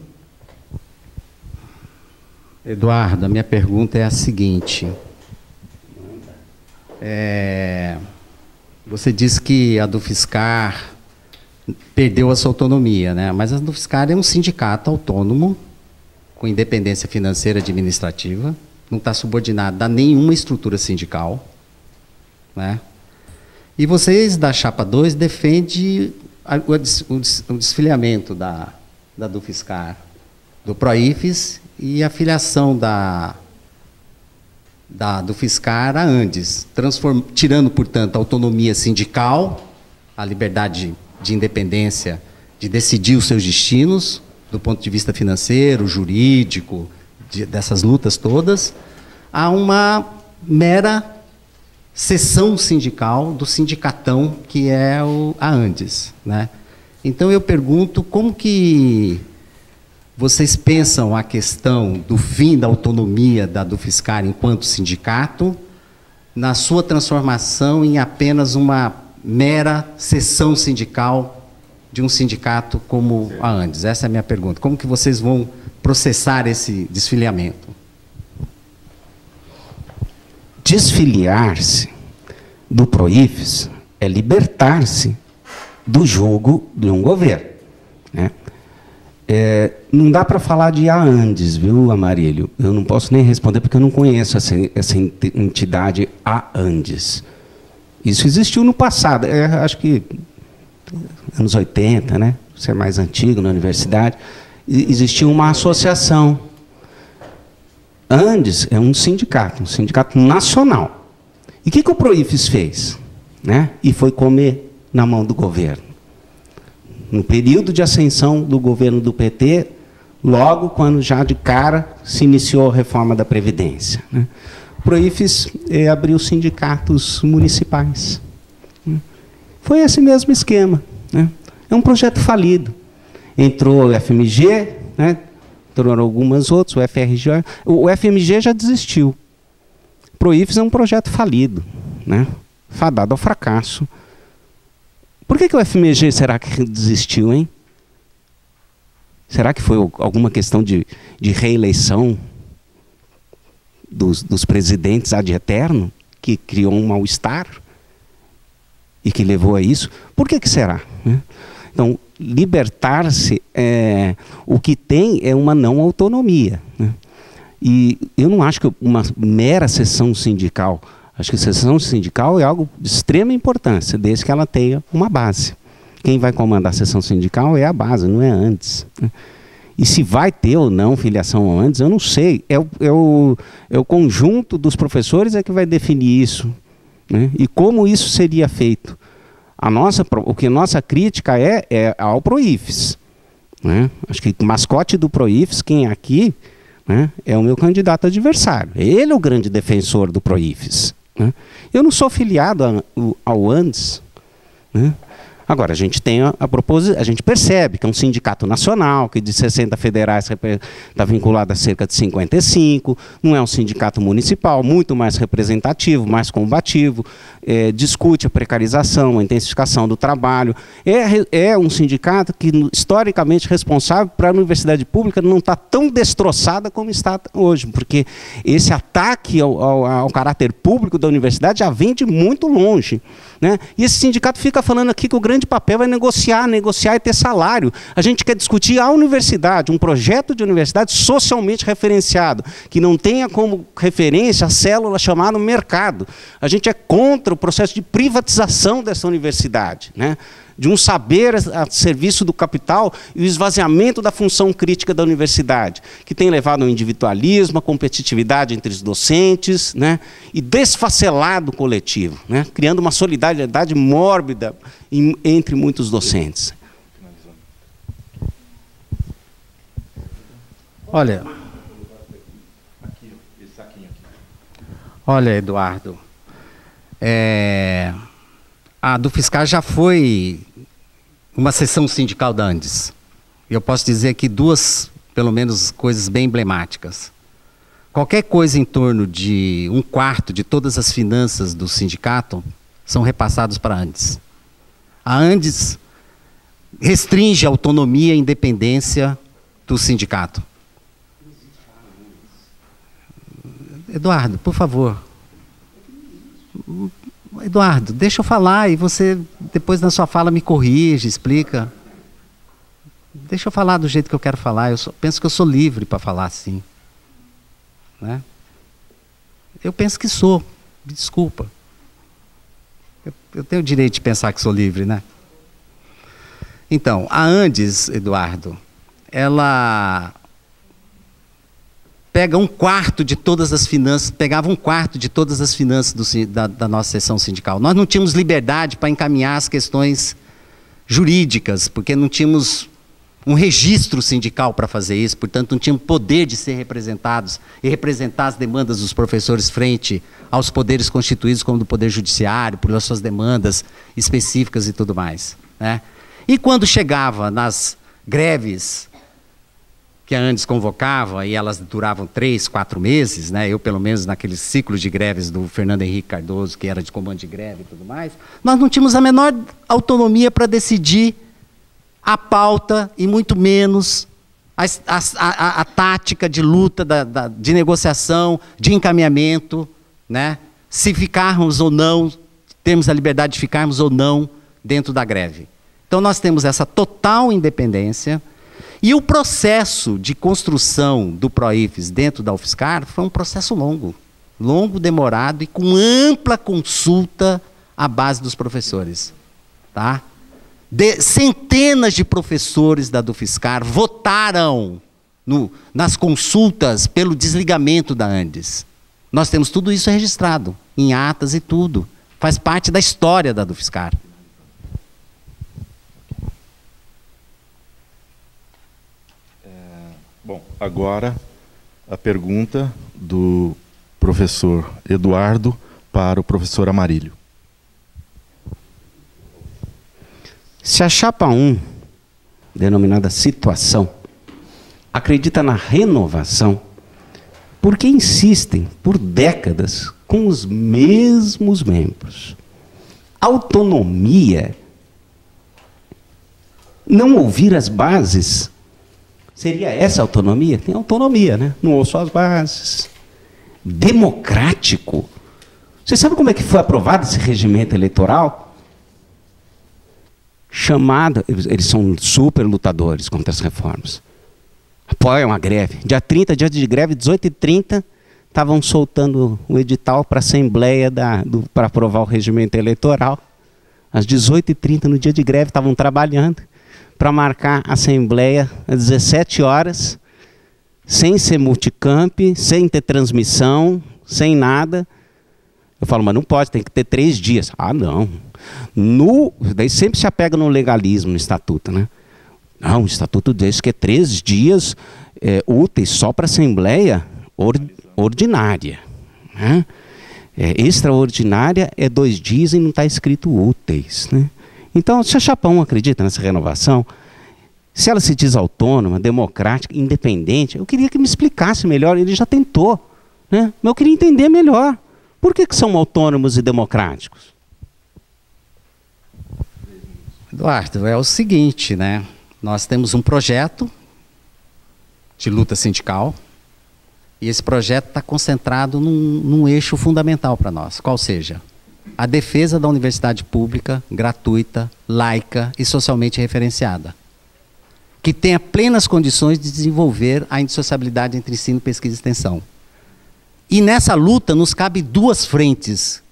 Eduardo, a minha pergunta é a seguinte. Você disse que a DUFSCar perdeu a sua autonomia, né? Mas a DUFSCar é um sindicato autônomo, com independência financeira e administrativa, não está subordinado a nenhuma estrutura sindical. Né? E vocês da Chapa 2 defendem o desfiliamento da DUFSCar, do PROIFES e a filiação da DUFSCar à Andes, tirando, portanto, a autonomia sindical, a liberdade de independência de decidir os seus destinos, do ponto de vista financeiro, jurídico, dessas lutas todas, a uma mera seção sindical do sindicatão que é a Andes, né? Então eu pergunto como que vocês pensam a questão do fim da autonomia da DUFSCar enquanto sindicato na sua transformação em apenas uma mera seção sindical de um sindicato como a Andes? Essa é a minha pergunta. Como que vocês vão processar esse desfiliamento? Desfiliar-se do PROIFES é libertar-se do jugo de um governo. Né? Não dá para falar de AANDES, viu, Amarílio? Eu não posso nem responder porque eu não conheço essa entidade AANDES. Isso existiu no passado, acho que anos 80, né? Você é mais antigo na universidade. Existia uma associação. AANDES é um sindicato nacional. E o que o Proifes fez? Né? E foi comer na mão do governo. No período de ascensão do governo do PT, logo quando já de cara se iniciou a reforma da Previdência, né? O Proifes abriu sindicatos municipais. Foi esse mesmo esquema, né? É um projeto falido. Entrou o FMG, né? Entraram algumas outras, o FRJ. O FMG já desistiu. O Proifes é um projeto falido, né? Fadado ao fracasso. Por que o FMG será que desistiu, hein? Será que foi alguma questão de reeleição dos presidentes ad eterno que criou um mal-estar e que levou a isso? Por que será? Então, libertar-se, o que tem é uma não autonomia, né? E eu não acho que uma mera sessão sindical, acho que a sessão sindical é algo de extrema importância, desde que ela tenha uma base. Quem vai comandar a sessão sindical é a base, não é antes, né? E se vai ter ou não filiação antes, eu não sei. É o conjunto dos professores que vai definir isso, né? E como isso seria feito. O que a nossa crítica é ao Proifes, né? Acho que o mascote do Proifes, quem é aqui, né, é o meu candidato adversário. Ele é o grande defensor do Proifes, né? Eu não sou filiado ao ANDES, né? Agora, a gente a gente percebe que é um sindicato nacional, que de 60 federais está vinculado a cerca de 55, não é um sindicato municipal, muito mais representativo, mais combativo, discute a precarização, a intensificação do trabalho. É um sindicato que, historicamente, responsável para a universidade pública não estar tão destroçada como está hoje, porque esse ataque ao caráter público da universidade já vem de muito longe, né? E esse sindicato fica falando aqui que o grande papel é negociar e ter salário. A gente quer discutir a universidade, um projeto de universidade socialmente referenciado, que não tenha como referência a célula chamada mercado. A gente é contra o processo de privatização dessa universidade, né? De um saber a serviço do capital e o esvaziamento da função crítica da universidade, que tem levado ao individualismo, à competitividade entre os docentes, né? E desfacelado o coletivo, né? Criando uma solidariedade mórbida entre muitos docentes. Olha, Eduardo, a do Fiscar já foi uma sessão sindical da ANDES. Eu posso dizer que duas, pelo menos, coisas bem emblemáticas. Qualquer coisa em torno de 1/4 de todas as finanças do sindicato são repassados para a ANDES. A ANDES restringe a autonomia e independência do sindicato. Eduardo, por favor. Eduardo, deixa eu falar e você, depois na sua fala, me corrige, explica. Deixa eu falar do jeito que eu quero falar. Penso que eu sou livre para falar assim, né? Eu penso que sou, me desculpa. Eu tenho o direito de pensar que sou livre, né? Então, a ANDES, Eduardo, ela pega 1/4 de todas as finanças, pegava 1/4 de todas as finanças da nossa seção sindical. Nós não tínhamos liberdade para encaminhar as questões jurídicas, porque não tínhamos um registro sindical para fazer isso, portanto não tínhamos poder de ser representados e representar as demandas dos professores frente aos poderes constituídos como do Poder Judiciário, por suas demandas específicas e tudo mais, né? E quando chegava nas greves que a ANDES convocava, e elas duravam 3, 4 meses, né? Eu, pelo menos, naquele ciclo de greves do Fernando Henrique Cardoso, que era de comando de greve e tudo mais, nós não tínhamos a menor autonomia para decidir a pauta e muito menos a tática de luta, de negociação, de encaminhamento, né? Se ficarmos ou não, temos a liberdade de ficarmos ou não dentro da greve. Então nós temos essa total independência E o processo de construção do PROIFES dentro da UFSCar foi um processo longo, demorado e com ampla consulta à base dos professores. Tá? Centenas de professores da UFSCar votaram nas consultas pelo desligamento da Andes. Nós temos tudo isso registrado, em atas e tudo. Faz parte da história da UFSCar. Bom, agora a pergunta do professor Eduardo para o professor Amarílio. Se a chapa 1, denominada situação, acredita na renovação, por que insistem por décadas com os mesmos membros? Autonomia, não ouvir as bases, seria essa autonomia? Tem autonomia, né? Não ouço as bases. Democrático. Você sabe como é que foi aprovado esse regimento eleitoral? Eles são super lutadores contra as reformas. Apoiam a greve. Dia 30, dia de greve, 18h30, estavam soltando o edital para a Assembleia para aprovar o regimento eleitoral. Às 18h30, no dia de greve, estavam trabalhando para marcar a Assembleia às 17 horas, sem ser multicamp, sem ter transmissão, sem nada. Eu falo, mas não pode, tem que ter 3 dias. Ah, não. Daí sempre se apega no legalismo, no estatuto, né? Não, o estatuto diz que é 3 dias úteis só para a Assembleia ordinária. Né? Extraordinária é 2 dias e não está escrito úteis. Né? Então, se a chapa 1 acredita nessa renovação, se ela se diz autônoma, democrática, independente, eu queria que me explicasse melhor. Ele já tentou, né? Mas eu queria entender melhor. Por que são autônomos e democráticos? Eduardo, é o seguinte, né? Nós temos um projeto de luta sindical e esse projeto está concentrado num eixo fundamental para nós, qual seja a defesa da universidade pública, gratuita, laica e socialmente referenciada, que tenha plenas condições de desenvolver a indissociabilidade entre ensino, pesquisa e extensão. E nessa luta nos cabe 2 frentes.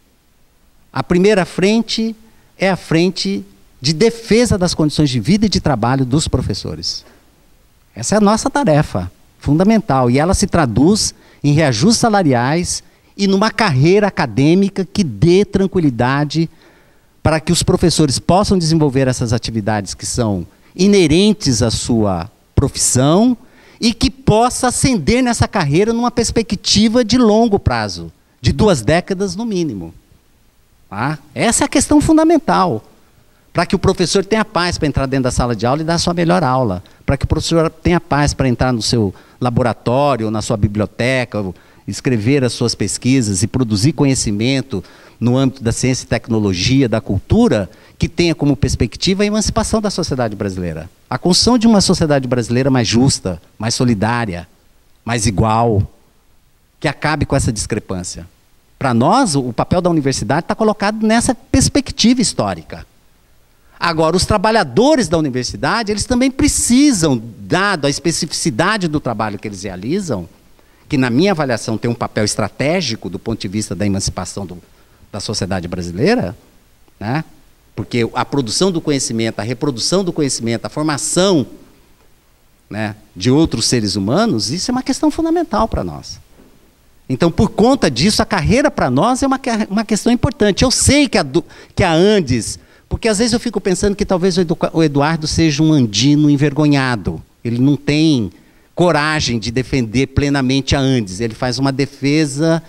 A primeira frente é a frente de defesa das condições de vida e de trabalho dos professores. Essa é a nossa tarefa fundamental. E ela se traduz em reajustes salariais e numa carreira acadêmica que dê tranquilidade para que os professores possam desenvolver essas atividades que são inerentes à sua profissão e que possa ascender nessa carreira numa perspectiva de longo prazo, de 2 décadas no mínimo. Tá? Essa é a questão fundamental. Para que o professor tenha paz para entrar dentro da sala de aula e dar a sua melhor aula. Para que o professor tenha paz para entrar no seu laboratório, na sua biblioteca, escrever as suas pesquisas e produzir conhecimento no âmbito da ciência e tecnologia, da cultura, que tenha como perspectiva a emancipação da sociedade brasileira. A construção de uma sociedade brasileira mais justa, mais solidária, mais igual, que acabe com essa discrepância. Para nós, o papel da universidade está colocado nessa perspectiva histórica. Agora, os trabalhadores da universidade, eles também precisam, dado a especificidade do trabalho que eles realizam, que na minha avaliação tem um papel estratégico do ponto de vista da emancipação da sociedade brasileira, né? Porque a produção do conhecimento, a reprodução do conhecimento, a formação, né, de outros seres humanos, isso é uma questão fundamental para nós. Então, por conta disso, a carreira para nós é uma questão importante. Eu sei que a Andes... Porque às vezes eu fico pensando que talvez o Eduardo seja um andino envergonhado. Ele não tem coragem de defender plenamente a Andes. Ele faz uma defesa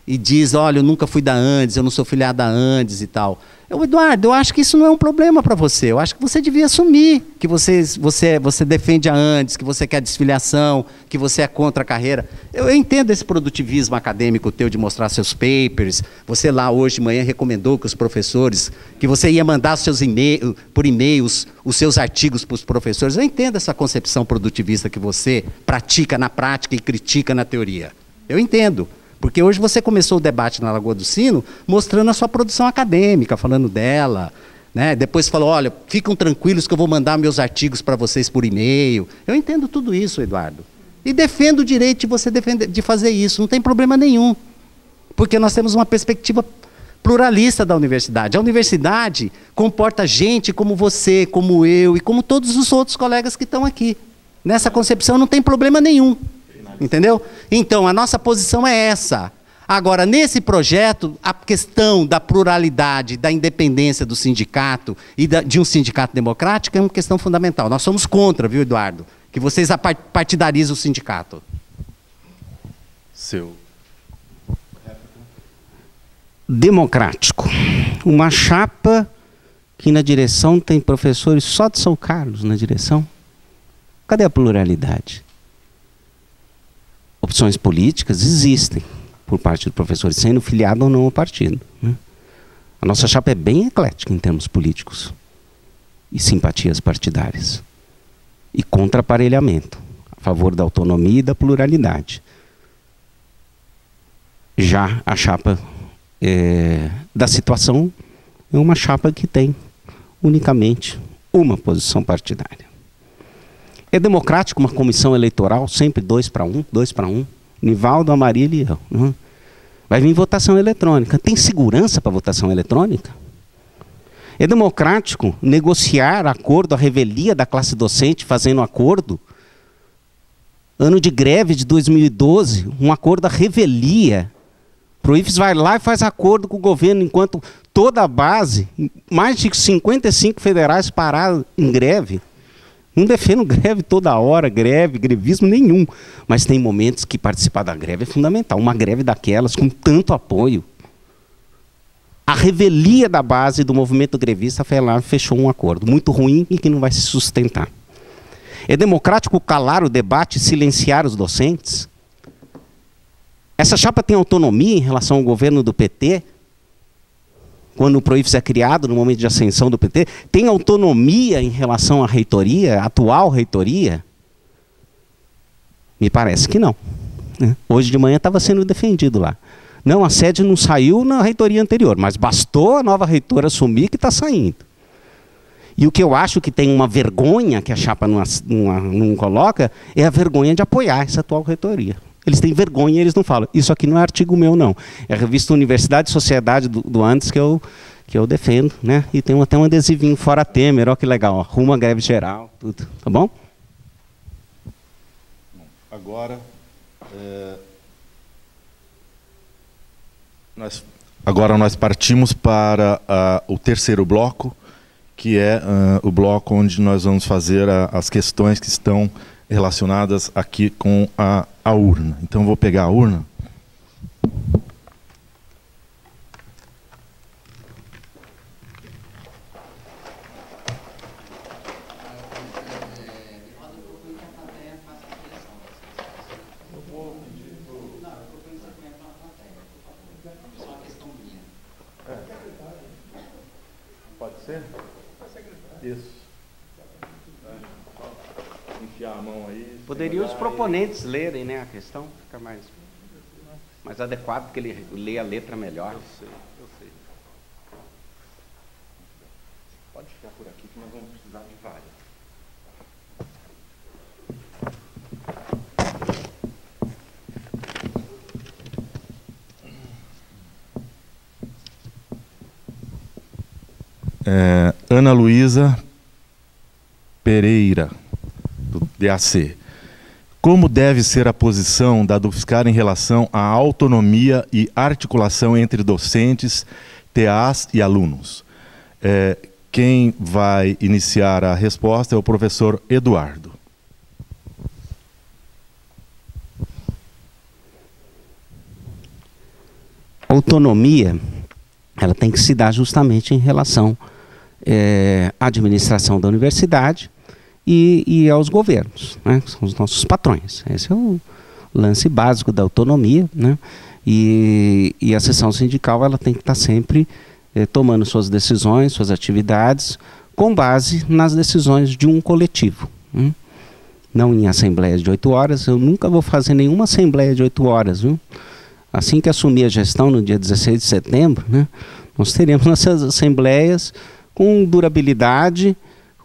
e diz, olha, eu nunca fui da Andes, eu não sou filiado da Andes e tal. Eduardo, eu acho que isso não é um problema para você. Eu acho que você devia assumir que você defende a Andes, que você quer desfiliação, que você é contra a carreira. Eu entendo esse produtivismo acadêmico teu de mostrar seus papers. Você lá hoje de manhã recomendou que os professores, que você ia mandar por e-mails os seus artigos para os professores. Eu entendo essa concepção produtivista que você pratica na prática e critica na teoria. Eu entendo. Porque hoje você começou o debate na Lagoa do Sino mostrando a sua produção acadêmica, falando dela, né? Depois falou, olha, ficam tranquilos que eu vou mandar meus artigos para vocês por e-mail. Eu entendo tudo isso, Eduardo. E defendo o direito de você de fazer isso, não tem problema nenhum. Porque nós temos uma perspectiva pluralista da universidade. A universidade comporta gente como você, como eu e como todos os outros colegas que estão aqui. Nessa concepção não tem problema nenhum. Entendeu? Então, a nossa posição é essa. Agora, nesse projeto, a questão da pluralidade, da independência do sindicato e de um sindicato democrático é uma questão fundamental. Nós somos contra, viu, Eduardo? Que vocês partidarizem o sindicato. Seu. Democrático. Uma chapa que na direção tem professores só de São Carlos na direção. Cadê a pluralidade? Opções políticas existem por parte do professor, sendo filiado ou não ao partido, né? A nossa chapa é bem eclética em termos políticos e simpatias partidárias. E contra aparelhamento, a favor da autonomia e da pluralidade. Já a chapa da situação é uma chapa que tem unicamente uma posição partidária. É democrático uma comissão eleitoral, sempre 2-1, Nivaldo, Amarília e eu. Né? Vai vir votação eletrônica. Tem segurança para votação eletrônica? É democrático negociar acordo, a revelia da classe docente fazendo acordo? Ano de greve de 2012, um acordo à revelia. O IFES vai lá e faz acordo com o governo, enquanto toda a base, mais de 55 federais pararam em greve. Não defendo greve toda hora, grevismo nenhum. Mas tem momentos que participar da greve é fundamental. Uma greve daquelas com tanto apoio. A revelia da base do movimento grevista foi lá e fechou um acordo muito ruim e que não vai se sustentar. É democrático calar o debate e silenciar os docentes? Essa chapa tem autonomia em relação ao governo do PT? Quando o PROIFES é criado, no momento de ascensão do PT, tem autonomia em relação à reitoria, a atual reitoria? Me parece que não. Hoje de manhã estava sendo defendido lá. Não, a sede não saiu na reitoria anterior, mas bastou a nova reitora assumir que está saindo. E o que eu acho que tem uma vergonha, que a chapa não coloca, é a vergonha de apoiar essa atual reitoria. Eles têm vergonha e eles não falam. Isso aqui não é artigo meu, não. É a revista Universidade e Sociedade do antes que eu defendo, né? E tem até um adesivinho fora Temer, ó que legal, ó, rumo à greve geral, tudo. Tá bom? Agora nós partimos para o terceiro bloco, que é o bloco onde nós vamos fazer as questões que estão relacionadas aqui com a urna. Então, vou pegar a urna. Pode ser? Isso. Enfiar a mão aí. Poderiam os proponentes lerem, né, a questão? Fica mais adequado, porque ele lê a letra melhor. Eu sei. Pode ficar por aqui que nós vamos precisar de várias. Ana Luísa Pereira, do DAC. Como deve ser a posição da DUFSCar em relação à autonomia e articulação entre docentes, TAs e alunos? Quem vai iniciar a resposta é o professor Eduardo. Autonomia, ela tem que se dar justamente em relação à administração da universidade e aos governos, né? São os nossos patrões. Esse é o lance básico da autonomia, né? E a seção sindical ela tem que estar sempre tomando suas decisões, suas atividades, com base nas decisões de um coletivo. Não em assembleias de 8 horas, eu nunca vou fazer nenhuma assembleia de 8 horas, viu? Assim que assumir a gestão no dia 16 de setembro, né, nós teremos nossas assembleias com durabilidade,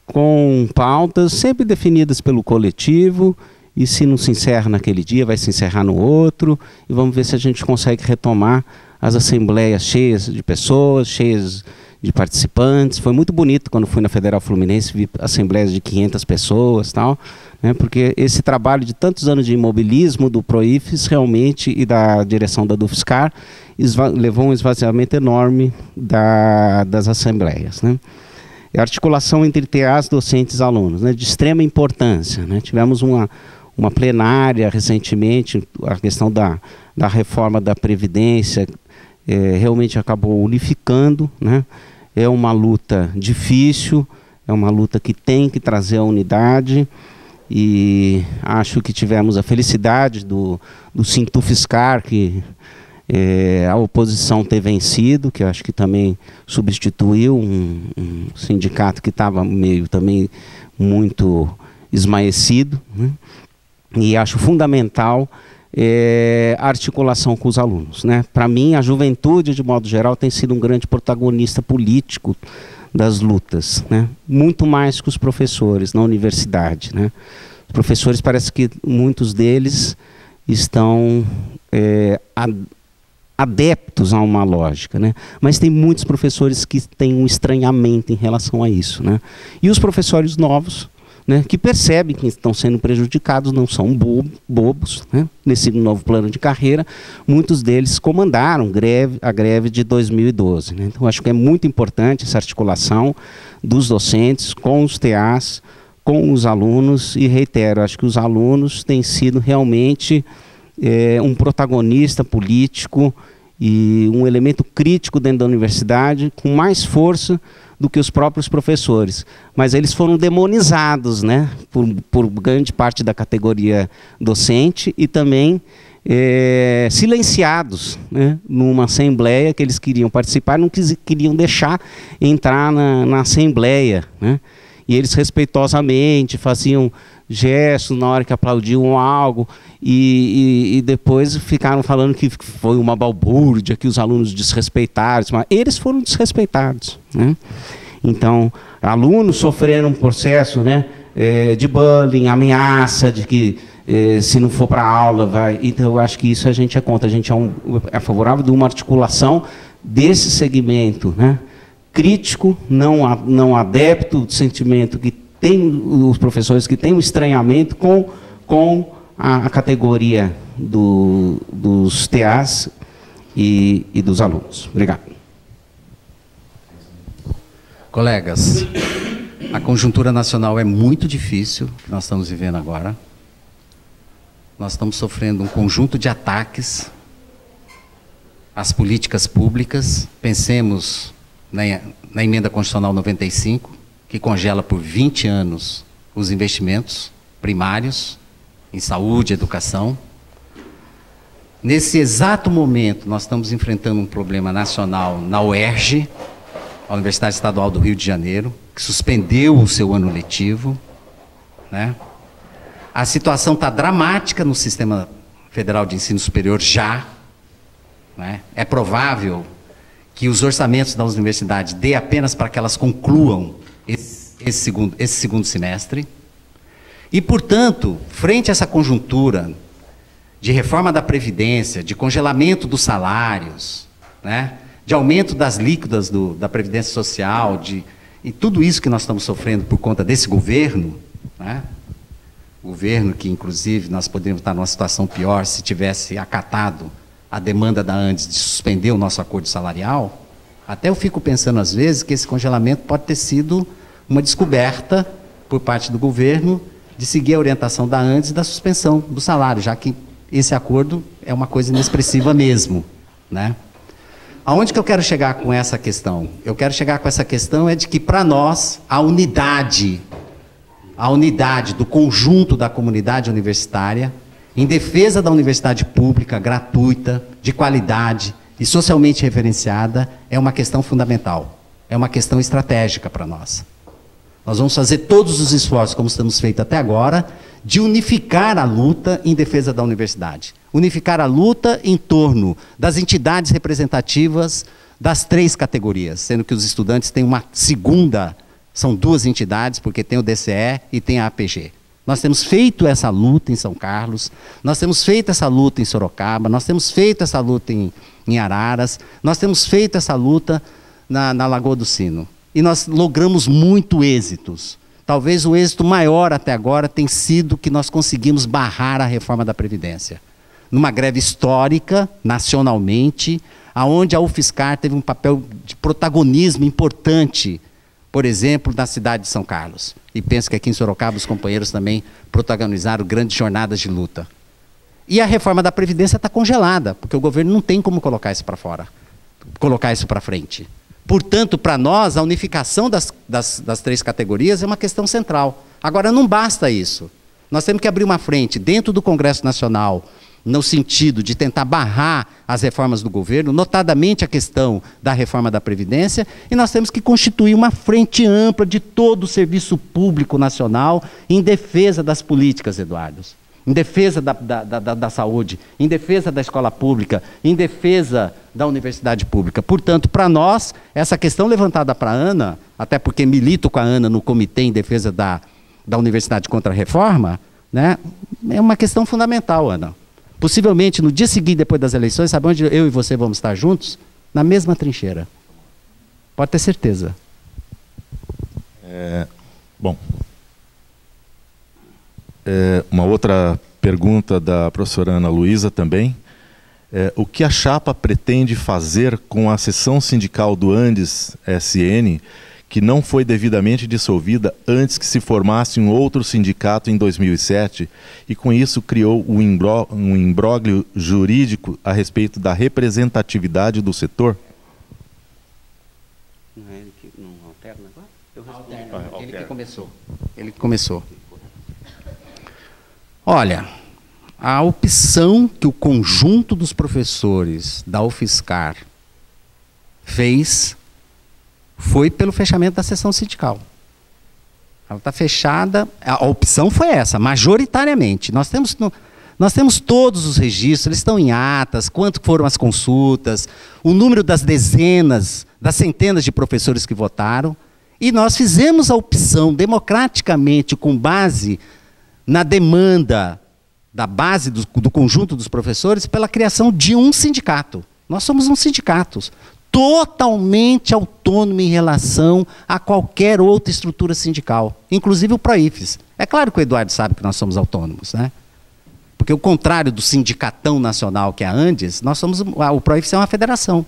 com pautas sempre definidas pelo coletivo, e se não se encerra naquele dia, vai se encerrar no outro, e vamos ver se a gente consegue retomar as assembleias cheias de pessoas, cheias de participantes. Foi muito bonito quando fui na Federal Fluminense, vi assembleias de 500 pessoas, tal, né, porque esse trabalho de tantos anos de imobilismo do Proifes realmente e da direção da Dufscar levou um esvaziamento enorme das assembleias, né. E a articulação entre TAs, docentes e alunos, né, de extrema importância, né. Tivemos uma plenária recentemente, a questão da reforma da Previdência realmente acabou unificando, né. É uma luta difícil, é uma luta que tem que trazer a unidade, e acho que tivemos a felicidade do Sintufscar, que a oposição ter vencido, que acho que também substituiu um sindicato que estava meio também muito esmaecido, né? E acho fundamental a articulação com os alunos, né? Para mim, a juventude, de modo geral, tem sido um grande protagonista político das lutas, né? Muito mais que os professores na universidade, né? Os professores, parece que muitos deles estão adeptos a uma lógica, né? Mas tem muitos professores que têm um estranhamento em relação a isso, né? E os professores novos, né, que percebem que estão sendo prejudicados, não são bobos, né? Nesse novo plano de carreira, muitos deles comandaram a greve de 2012, né? Então, acho que é muito importante essa articulação dos docentes com os TAs, com os alunos, e reitero, acho que os alunos têm sido realmente um protagonista político e um elemento crítico dentro da universidade, com mais força do que os próprios professores, mas eles foram demonizados, né, por grande parte da categoria docente, e também silenciados, né, numa assembleia que eles queriam participar, não queriam deixar entrar na assembleia, né, e eles respeitosamente faziam gestos na hora que aplaudiam algo, e depois ficaram falando que foi uma balbúrdia, que os alunos desrespeitaram, mas eles foram desrespeitados, né? Então, alunos sofreram um processo, né, de bullying, ameaça de que se não for para a aula vai. Então, eu acho que isso a gente é contra, a gente é favorável de uma articulação desse segmento, né, crítico, não adepto do sentimento que tem os professores, que têm um estranhamento com a categoria dos TAs e dos alunos. Obrigado. Colegas, a conjuntura nacional é muito difícil, que nós estamos vivendo agora. Nós estamos sofrendo um conjunto de ataques às políticas públicas. Pensemos na emenda constitucional 95, que congela por 20 anos os investimentos primários em saúde e educação. Nesse exato momento, nós estamos enfrentando um problema nacional na UERJ, a Universidade Estadual do Rio de Janeiro, que suspendeu o seu ano letivo, né? A situação está dramática no Sistema Federal de Ensino Superior já, né? É provável que os orçamentos das universidades dê apenas para que elas concluam esse segundo semestre. E, portanto, frente a essa conjuntura de reforma da Previdência, de congelamento dos salários, né, de aumento das líquidas da Previdência Social, e tudo isso que nós estamos sofrendo por conta desse governo, né, governo que, inclusive, nós poderíamos estar numa situação pior se tivesse acatado a demanda da Andes de suspender o nosso acordo salarial. Até eu fico pensando, às vezes, que esse congelamento pode ter sido uma descoberta por parte do governo de seguir a orientação da Andes da suspensão do salário, já que esse acordo é uma coisa inexpressiva mesmo, né? Aonde que eu quero chegar com essa questão? Eu quero chegar com essa questão de que, para nós, a unidade do conjunto da comunidade universitária, em defesa da universidade pública, gratuita, de qualidade e socialmente referenciada, é uma questão fundamental, é uma questão estratégica para nós. Nós vamos fazer todos os esforços, como estamos feito até agora, de unificar a luta em defesa da universidade. Unificar a luta em torno das entidades representativas das 3 categorias, sendo que os estudantes têm uma segunda, são 2 entidades, porque tem o DCE e tem a APG. Nós temos feito essa luta em São Carlos, nós temos feito essa luta em Sorocaba, nós temos feito essa luta em Araras, nós temos feito essa luta na Lagoa do Sino. E nós logramos muito êxitos. Talvez o êxito maior até agora tenha sido que nós conseguimos barrar a reforma da Previdência. Numa greve histórica, nacionalmente, onde a UFSCar teve um papel de protagonismo importante, por exemplo, na cidade de São Carlos. E penso que aqui em Sorocaba os companheiros também protagonizaram grandes jornadas de luta. E a reforma da Previdência está congelada, porque o governo não tem como colocar isso para fora, colocar isso para frente. Portanto, para nós, a unificação das 3 categorias é uma questão central. Agora, não basta isso. Nós temos que abrir uma frente dentro do Congresso Nacional, no sentido de tentar barrar as reformas do governo, notadamente a questão da reforma da Previdência, e nós temos que constituir uma frente ampla de todo o serviço público nacional em defesa das políticas, Eduardo. Em defesa da saúde, em defesa da escola pública, em defesa da universidade pública. Portanto, para nós, essa questão levantada para a Ana, até porque milito com a Ana no Comitê em Defesa da Universidade contra a Reforma, né, é uma questão fundamental, Ana. Possivelmente, no dia seguinte, depois das eleições, sabe onde eu e você vamos estar juntos? Na mesma trincheira. Pode ter certeza. Bom... uma outra pergunta da professora Ana Luísa também. O que a chapa pretende fazer com a seção sindical do Andes SN, que não foi devidamente dissolvida antes que se formasse um outro sindicato em 2007, e com isso criou um imbróglio jurídico a respeito da representatividade do setor? Não é ele que não alterna agora? Eu respondo. Ele que começou. Ele que começou. Olha, a opção que o conjunto dos professores da UFSCar fez foi pelo fechamento da seção sindical. Ela está fechada, a opção foi essa, majoritariamente. Nós temos todos os registros, eles estão em atas, quanto foram as consultas, o número das dezenas, das centenas de professores que votaram, e nós fizemos a opção democraticamente com base na demanda da base do conjunto dos professores pela criação de um sindicato. Nós somos um sindicato totalmente autônomo em relação a qualquer outra estrutura sindical, inclusive o PROIFES. É claro que o Eduardo sabe que nós somos autônomos, né? Porque o contrário do sindicatão nacional que é a Andes, o PROIFES é uma federação.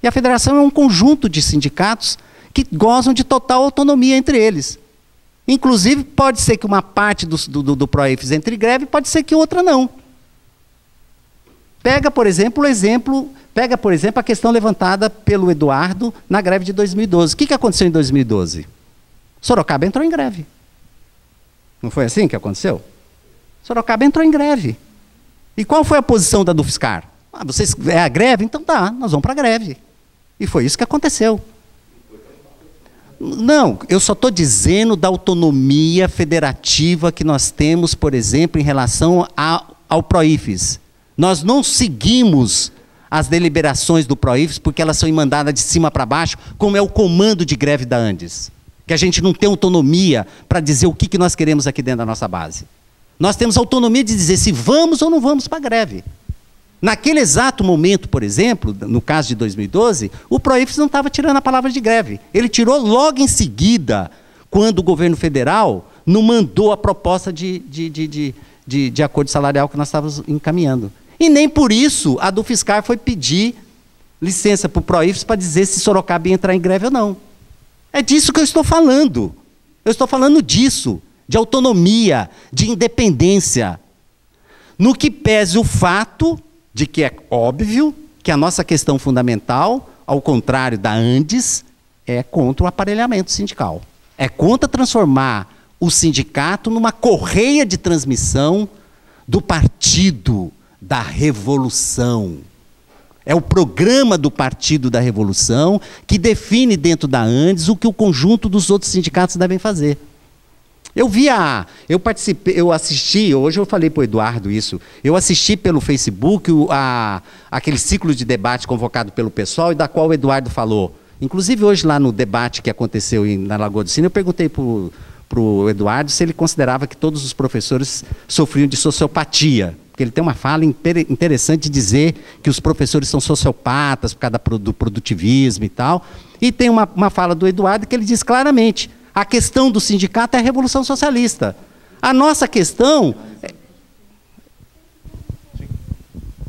E a federação é um conjunto de sindicatos que gozam de total autonomia entre eles. Inclusive, pode ser que uma parte do PROIFES entre greve, pode ser que outra não. Pega, por exemplo, a questão levantada pelo Eduardo na greve de 2012. O que aconteceu em 2012? Sorocaba entrou em greve. Não foi assim que aconteceu? Sorocaba entrou em greve. E qual foi a posição da UFSCar? Vocês é a greve? Então tá, nós vamos para a greve. E foi isso que aconteceu. Não, eu só estou dizendo da autonomia federativa que nós temos, por exemplo, em relação ao PROIFES. Nós não seguimos as deliberações do PROIFES porque elas são mandadas de cima para baixo, como é o comando de greve da Andes. Que a gente não tem autonomia para dizer o que nós queremos aqui dentro da nossa base. Nós temos autonomia de dizer se vamos ou não vamos para a greve. Naquele exato momento, por exemplo, no caso de 2012, o PROIFES não estava tirando a palavra de greve. Ele tirou logo em seguida, quando o governo federal não mandou a proposta de acordo salarial que nós estávamos encaminhando. E nem por isso a do UFSCar foi pedir licença para o PROIFES para dizer se Sorocaba ia entrar em greve ou não. É disso que eu estou falando. Eu estou falando disso, de autonomia, de independência. No que pese o fato de que é óbvio que a nossa questão fundamental, ao contrário da Andes, é contra o aparelhamento sindical. É contra transformar o sindicato numa correia de transmissão do Partido da Revolução. É o programa do Partido da Revolução que define dentro da Andes o que o conjunto dos outros sindicatos devem fazer. Eu participei, eu assisti, hoje eu falei para o Eduardo isso, eu assisti pelo Facebook aquele ciclo de debate convocado pelo pessoal e da qual o Eduardo falou. Inclusive hoje lá no debate que aconteceu na Lagoa do Sino, eu perguntei para o Eduardo se ele considerava que todos os professores sofriam de sociopatia. Porque ele tem uma fala interessante de dizer que os professores são sociopatas por causa do produtivismo e tal. E tem uma fala do Eduardo que ele diz claramente: a questão do sindicato é a Revolução Socialista. A nossa questão...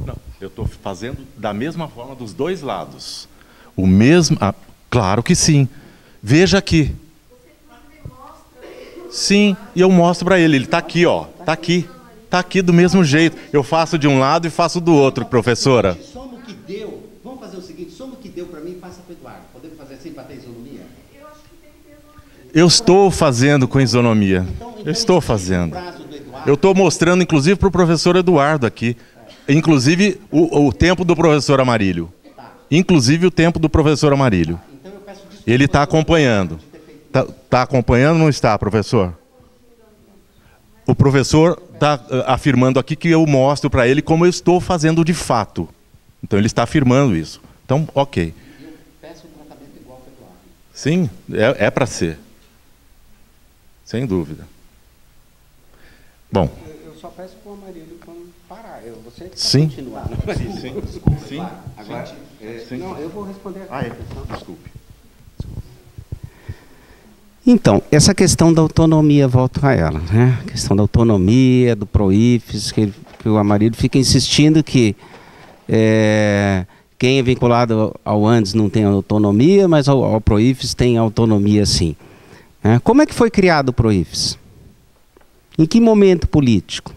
Não, eu estou fazendo da mesma forma dos dois lados. O mesmo... claro que sim. Veja aqui. Sim, e eu mostro para ele. Ele está aqui, ó. Está aqui. Está aqui do mesmo jeito. Eu faço de um lado e faço do outro, professora. Soma o que deu. Vamos fazer o seguinte: soma o que deu para mim e passa para o Eduardo. Podemos fazer assim para ter isonomia? Eu estou fazendo com isonomia. Eu estou fazendo. Eu estou mostrando, inclusive, para o professor Eduardo aqui. Inclusive, o tempo do professor Amarílio. Inclusive, o tempo do professor Amarílio. Ele está acompanhando. Está acompanhando ou não está, professor? O professor está afirmando aqui que eu mostro para ele como eu estou fazendo de fato. Então, ele está afirmando isso. Então, ok. Eu peço um tratamento igual para o Eduardo. Sim, é para ser. Sem dúvida. Bom. Eu só peço para o Amarílio quando parar. Você que sim. Continuar. Sim. Agora, não, eu vou responder a questão. Desculpe. Então, essa questão da autonomia, volto a ela, né? A questão da autonomia, do PROIFES, que o Amarílio fica insistindo que quem é vinculado ao ANDES não tem autonomia, mas ao PROIFES tem autonomia sim. Como é que foi criado o PROIFES? Em que momento político?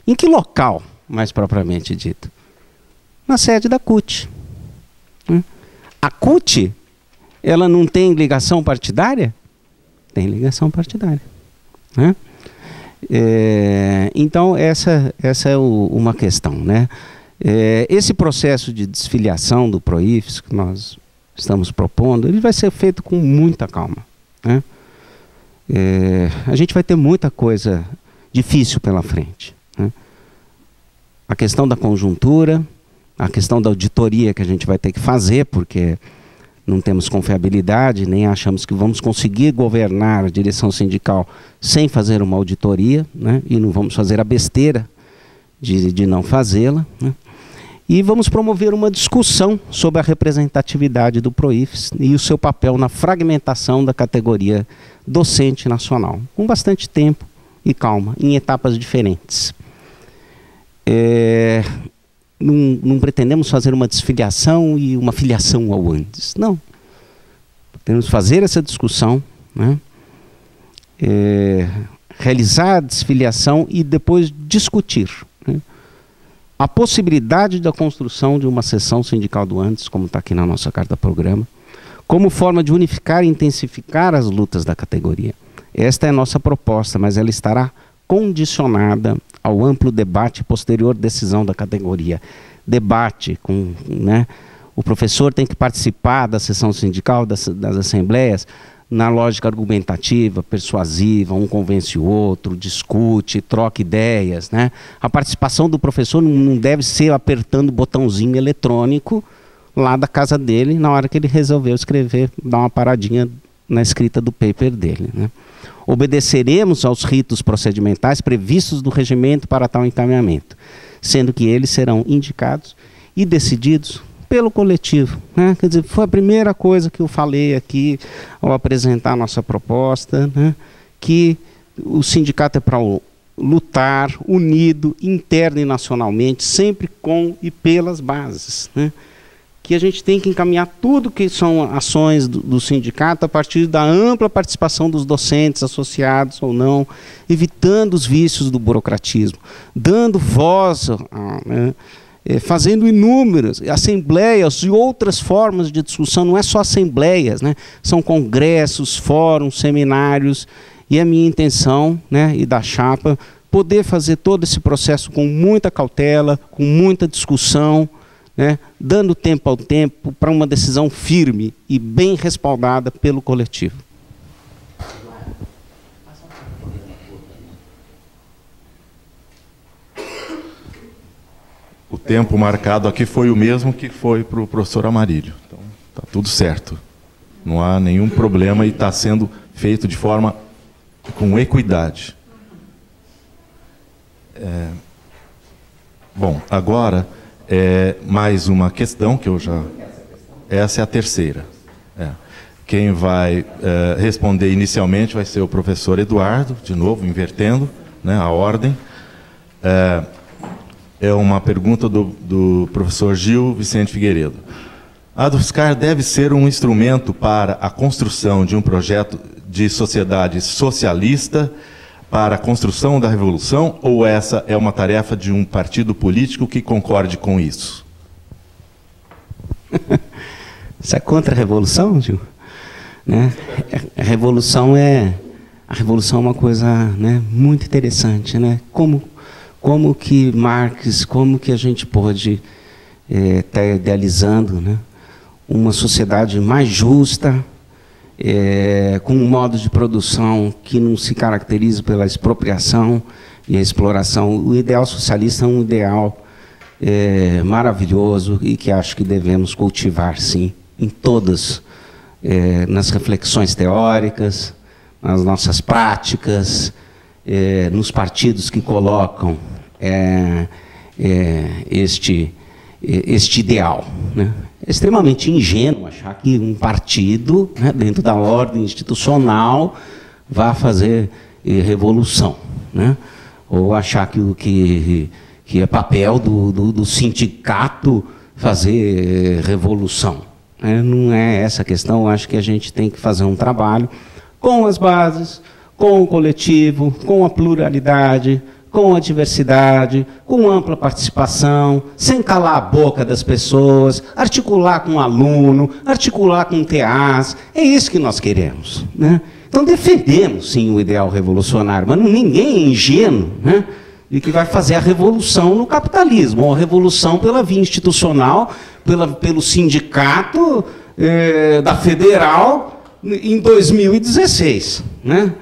Em que local, mais propriamente dito? Na sede da CUT. A CUT, ela não tem ligação partidária? Tem ligação partidária. Né? Então, essa é uma questão. Né? Esse processo de desfiliação do PROIFES que nós estamos propondo, ele vai ser feito com muita calma. Né? A gente vai ter muita coisa difícil pela frente. Né? A questão da conjuntura, a questão da auditoria que a gente vai ter que fazer, porque não temos confiabilidade, nem achamos que vamos conseguir governar a direção sindical sem fazer uma auditoria, né? E não vamos fazer a besteira de não fazê-la. Né? E vamos promover uma discussão sobre a representatividade do PROIFES e o seu papel na fragmentação da categoria docente nacional, com bastante tempo e calma, em etapas diferentes. Não pretendemos fazer uma desfiliação e uma filiação ao ANDES. Não. Temos que fazer essa discussão, né? Realizar a desfiliação e depois discutir, né? A possibilidade da construção de uma seção sindical do ANDES, como está aqui na nossa carta-programa, como forma de unificar e intensificar as lutas da categoria. Esta é a nossa proposta, mas ela estará condicionada ao amplo debate e posterior decisão da categoria. Debate, né? O professor tem que participar da sessão sindical, das assembleias, na lógica argumentativa, persuasiva, um convence o outro, discute, troca ideias. Né? A participação do professor não deve ser apertando o botãozinho eletrônico lá da casa dele, na hora que ele resolveu escrever, dar uma paradinha na escrita do paper dele. Né? Obedeceremos aos ritos procedimentais previstos do regimento para tal encaminhamento, sendo que eles serão indicados e decididos pelo coletivo. Né? Quer dizer, foi a primeira coisa que eu falei aqui ao apresentar a nossa proposta, né? Que o sindicato é para lutar unido, interno e nacionalmente, sempre com e pelas bases. Né? Que a gente tem que encaminhar tudo que são ações do sindicato a partir da ampla participação dos docentes, associados ou não, evitando os vícios do burocratismo, dando voz, né, fazendo inúmeras assembleias e outras formas de discussão. Não é só assembleias, né, são congressos, fóruns, seminários, e a minha intenção, né, e da chapa, poder fazer todo esse processo com muita cautela, com muita discussão, né, dando tempo ao tempo para uma decisão firme e bem respaldada pelo coletivo. O tempo marcado aqui foi o mesmo que foi para o professor Amarílio. Então, está tudo certo. Não há nenhum problema e está sendo feito de forma com equidade. Bom, agora, mais uma questão que eu já... Essa é a terceira. Quem vai responder inicialmente vai ser o professor Eduardo, de novo, invertendo, né, a ordem. É uma pergunta do professor Gil Vicente Figueiredo. A DUFSCar deve ser um instrumento para a construção de um projeto de sociedade socialista para a construção da revolução, ou essa é uma tarefa de um partido político que concorde com isso? Isso é contra a revolução, Gil? Né? A revolução é uma coisa, né, muito interessante, né? Como que Marx, como que a gente pode estar idealizando, né, uma sociedade mais justa, com um modo de produção que não se caracteriza pela expropriação e a exploração. O ideal socialista é um ideal maravilhoso e que acho que devemos cultivar, sim, em todas, nas reflexões teóricas, nas nossas práticas, nos partidos que colocam este ideal, né? É extremamente ingênuo achar que um partido, né, dentro da ordem institucional, vá fazer revolução, né? Ou achar que é papel do sindicato fazer revolução. Não é essa a questão. Eu acho que a gente tem que fazer um trabalho com as bases, com o coletivo, com a pluralidade, com a diversidade, com ampla participação, sem calar a boca das pessoas, articular com o aluno, articular com o TEAS. É isso que nós queremos, né? Então defendemos, sim, o ideal revolucionário, mas ninguém é ingênuo, né, de que vai fazer a revolução no capitalismo, ou a revolução pela via institucional, pelo sindicato da Federal em 2016, né?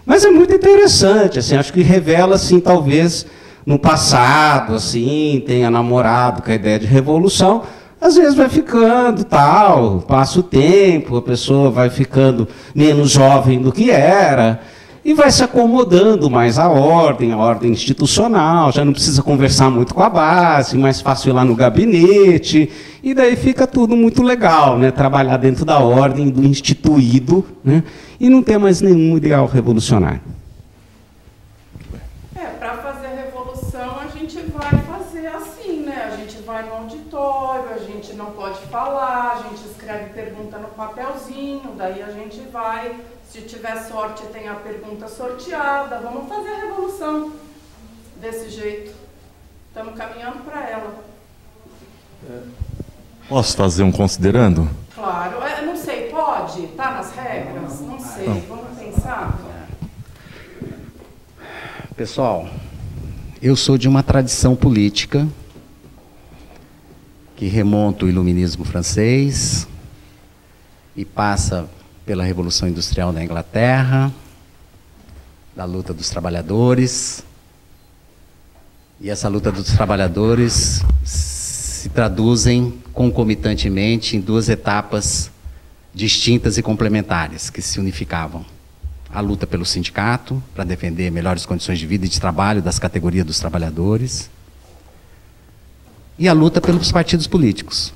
Mas é muito interessante, assim, acho que revela, assim, talvez no passado, assim, tenha namorado com a ideia de revolução, às vezes vai ficando tal, passa o tempo, a pessoa vai ficando menos jovem do que era, e vai se acomodando mais à ordem institucional, já não precisa conversar muito com a base, mais fácil ir lá no gabinete, e daí fica tudo muito legal, né? Trabalhar dentro da ordem, do instituído, né? E não ter mais nenhum ideal revolucionário. Para fazer a revolução, a gente vai fazer assim, né? A gente vai no auditório, a gente não pode falar, a gente escreve pergunta no papelzinho, daí a gente vai, se tiver sorte, tem a pergunta sorteada, vamos fazer a revolução desse jeito. Estamos caminhando para ela. Posso fazer um considerando? Claro, não sei, pode? Está nas regras? Não sei, vamos pensar. Pessoal, eu sou de uma tradição política que remonta o iluminismo francês e passa pela Revolução Industrial na Inglaterra, da luta dos trabalhadores. E essa luta dos trabalhadores se traduzem concomitantemente em duas etapas distintas e complementares que se unificavam. A luta pelo sindicato, para defender melhores condições de vida e de trabalho das categorias dos trabalhadores, e a luta pelos partidos políticos.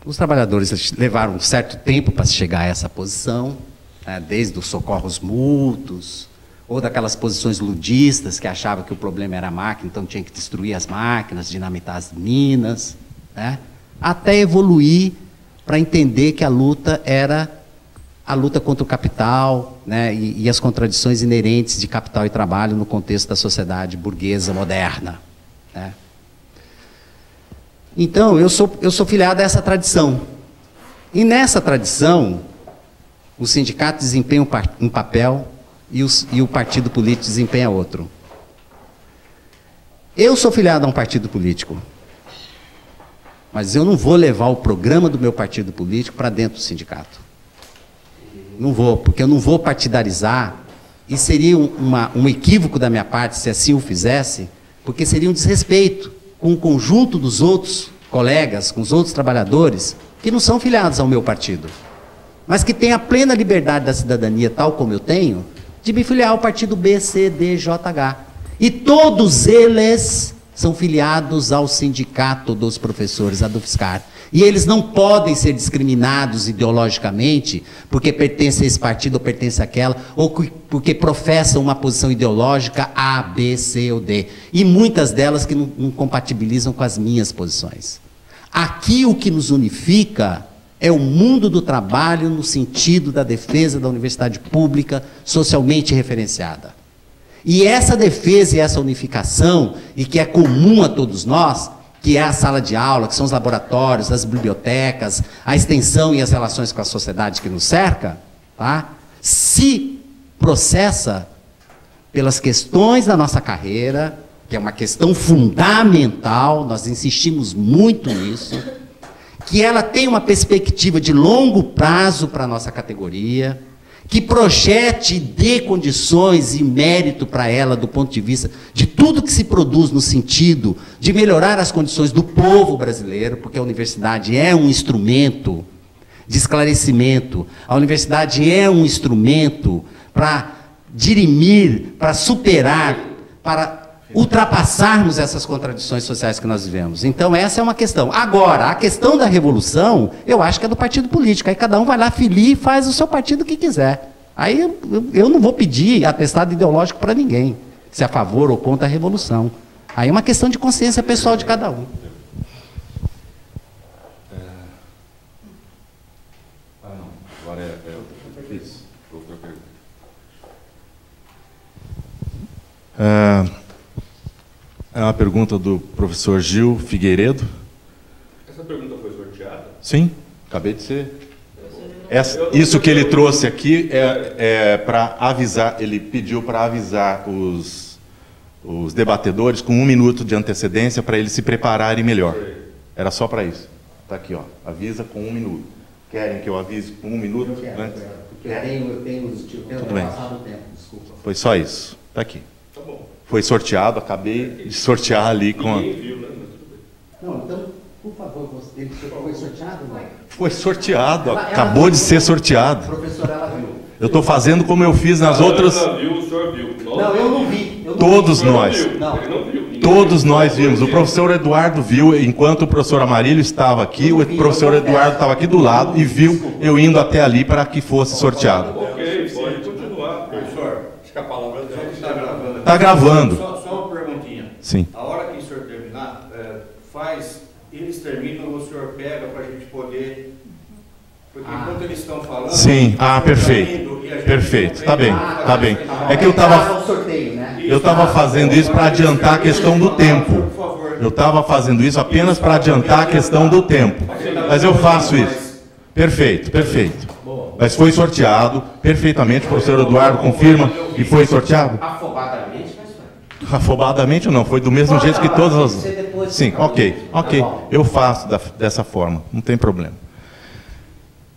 Os trabalhadores levaram um certo tempo para chegar a essa posição, né, desde os socorros mútuos, ou daquelas posições ludistas que achavam que o problema era a máquina, então tinha que destruir as máquinas, dinamitar as minas, né, até evoluir para entender que a luta era a luta contra o capital, né, e as contradições inerentes de capital e trabalho no contexto da sociedade burguesa moderna, né. Então, eu sou filiado a essa tradição. E nessa tradição, o sindicato desempenha um papel e o partido político desempenha outro. Eu sou filiado a um partido político, mas eu não vou levar o programa do meu partido político para dentro do sindicato. Não vou, porque eu não vou partidarizar, e seria um equívoco da minha parte se assim o fizesse, porque seria um desrespeito com o conjunto dos outros colegas, com os outros trabalhadores, que não são filiados ao meu partido, mas que têm a plena liberdade da cidadania, tal como eu tenho, de me filiar ao partido B, C, D, J, H. E todos eles são filiados ao Sindicato dos Professores, a DUFSCar. E eles não podem ser discriminados ideologicamente porque pertencem a esse partido ou pertencem àquela, ou porque professam uma posição ideológica A, B, C ou D. E muitas delas que não compatibilizam com as minhas posições. Aqui o que nos unifica é o mundo do trabalho no sentido da defesa da universidade pública socialmente referenciada. E essa defesa e essa unificação, e que é comum a todos nós, que é a sala de aula, que são os laboratórios, as bibliotecas, a extensão e as relações com a sociedade que nos cerca, tá? Se processa pelas questões da nossa carreira, que é uma questão fundamental, nós insistimos muito nisso, que ela tem uma perspectiva de longo prazo para a nossa categoria, que projete e dê condições e mérito para ela do ponto de vista de tudo que se produz no sentido de melhorar as condições do povo brasileiro, porque a universidade é um instrumento de esclarecimento, a universidade é um instrumento para dirimir, para superar, para ultrapassarmos essas contradições sociais que nós vivemos. Então essa é uma questão. Agora, a questão da revolução, eu acho que é do partido político. Aí cada um vai lá, filia e faz o seu partido que quiser. Aí eu não vou pedir atestado ideológico para ninguém, se é a favor ou contra a revolução. Aí é uma questão de consciência pessoal de cada um. Agora isso. Outra pergunta. É uma pergunta do professor Gil Figueiredo. Essa pergunta foi sorteada? Sim, acabei de ser. Isso que ele trouxe aqui é para avisar, ele pediu para avisar os debatedores com 1 minuto de antecedência para eles se prepararem melhor. Era só para isso. Está aqui, ó, avisa com 1 minuto. Querem que eu avise com 1 minuto? Eu quero, antes? porque eu tenho Tudo bem. passado o tempo, desculpa. Foi só isso. Está aqui. Tá bom. Foi sorteado, acabei de sortear ali com a... Ninguém viu, né? Mas tudo bem. Não, então, por favor, ele foi sorteado? Não? Foi sorteado, acabou de ser sorteado. Professora, ela viu. Eu estou fazendo como eu fiz nas outras... Ela viu, o senhor viu. Não, eu não vi. Todos nós. Ele não viu. Ninguém Todos viu. nós vimos. O professor Eduardo viu, enquanto o professor Amarílio estava aqui, o professor Eduardo estava aqui do lado e viu eu indo até ali para que fosse sorteado. Ok, pode continuar. Professor, Acho que a palavra o senhor dela está gravando. Está gravando. Só uma perguntinha. Sim. A hora que o senhor terminar, eles terminam, o senhor pega para a gente poder... Porque enquanto eles estão falando... Sim, o senhor tá perfeito. indo e a gente Perfeito, não tá tem bem, como tá bem. fazer É que eu estava... sorteio, né? Eu estava fazendo isso para adiantar a questão do tempo. Por favor. Eu estava fazendo isso apenas para adiantar a questão do tempo. Mas eu faço isso. Perfeito, perfeito. Mas foi sorteado perfeitamente. O professor Eduardo confirma e foi sorteado? Afobadamente, mas foi. Afobadamente não, foi do mesmo jeito que todas as... Você depois Sim, fica ok, livre. ok. Tá bom. Eu faço dessa forma, não tem problema.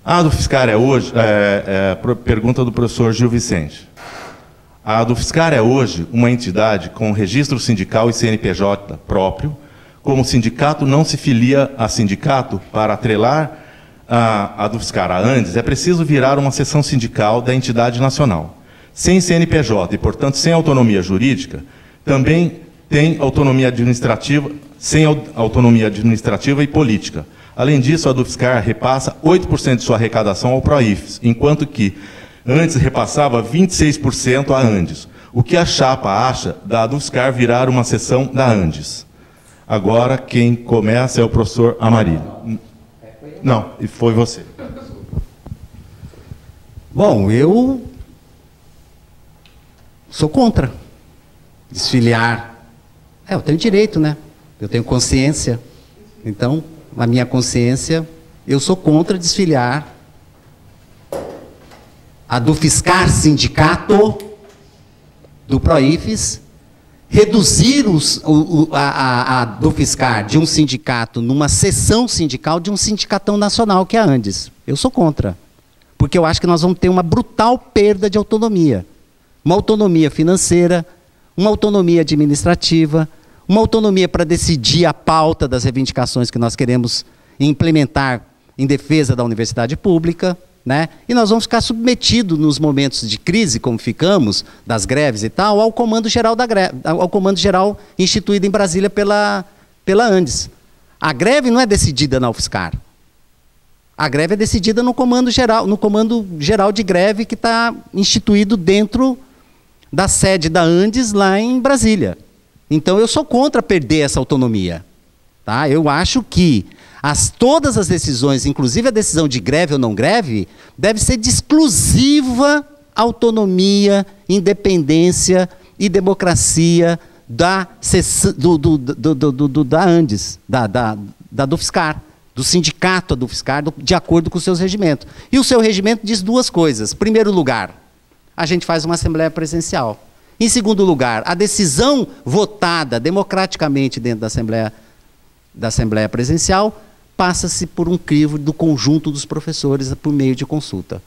A DUFSCar é hoje, pergunta do professor Gil Vicente. A DUFSCar é hoje uma entidade com registro sindical e CNPJ próprio. Como o sindicato não se filia a sindicato para atrelar a DUFSCar, a Andes, é preciso virar uma seção sindical da entidade nacional. Sem CNPJ e, portanto, sem autonomia jurídica, também tem autonomia administrativa, sem autonomia administrativa e política. Além disso, a DUFSCar repassa 8% de sua arrecadação ao PROIFES, enquanto que antes repassava 26% a Andes. O que a chapa acha da DUFSCar virar uma seção da Andes? Agora, quem começa é o professor Amarílio. Não, e foi você. Bom, eu sou contra desfiliar. Eu tenho direito, né? Eu tenho consciência. Então, na minha consciência, eu sou contra desfiliar a DUFSCar sindicato do PROIFES, reduzir a DUFSCar de um sindicato numa seção sindical de um sindicatão nacional que é a Andes. Eu sou contra. Porque eu acho que nós vamos ter uma brutal perda de autonomia. Uma autonomia financeira, uma autonomia administrativa, uma autonomia para decidir a pauta das reivindicações que nós queremos implementar em defesa da universidade pública, né? E nós vamos ficar submetidos nos momentos de crise, como ficamos, das greves e tal, ao comando geral ao comando geral instituído em Brasília pela Andes. A greve não é decidida na UFSCar. A greve é decidida no comando geral de greve que está instituído dentro da sede da Andes lá em Brasília. Então eu sou contra perder essa autonomia. Tá? Eu acho que todas as decisões, inclusive a decisão de greve ou não greve, deve ser de exclusiva autonomia, independência e democracia da Andes, da DUFSCar, do sindicato da DUFSCar, de acordo com os seus regimentos. E o seu regimento diz duas coisas. Em primeiro lugar, a gente faz uma assembleia presencial. Em segundo lugar, a decisão votada democraticamente dentro da assembleia presencial passa-se por um crivo do conjunto dos professores por meio de consulta.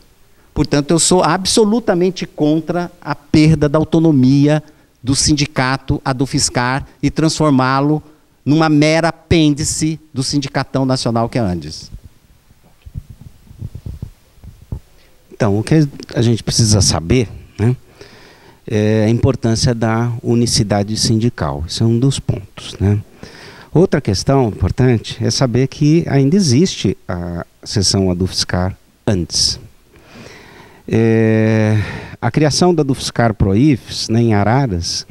Portanto, eu sou absolutamente contra a perda da autonomia do sindicato, a DUFSCar, e transformá-lo numa mera apêndice do Sindicatão Nacional que é a Andes. Então, o que a gente precisa saber, né, é a importância da unicidade sindical. Esse é um dos pontos, né? Outra questão importante é saber que ainda existe a seção ADUFSCar antes. A criação da DUFSCar Proifes, né, em Araras,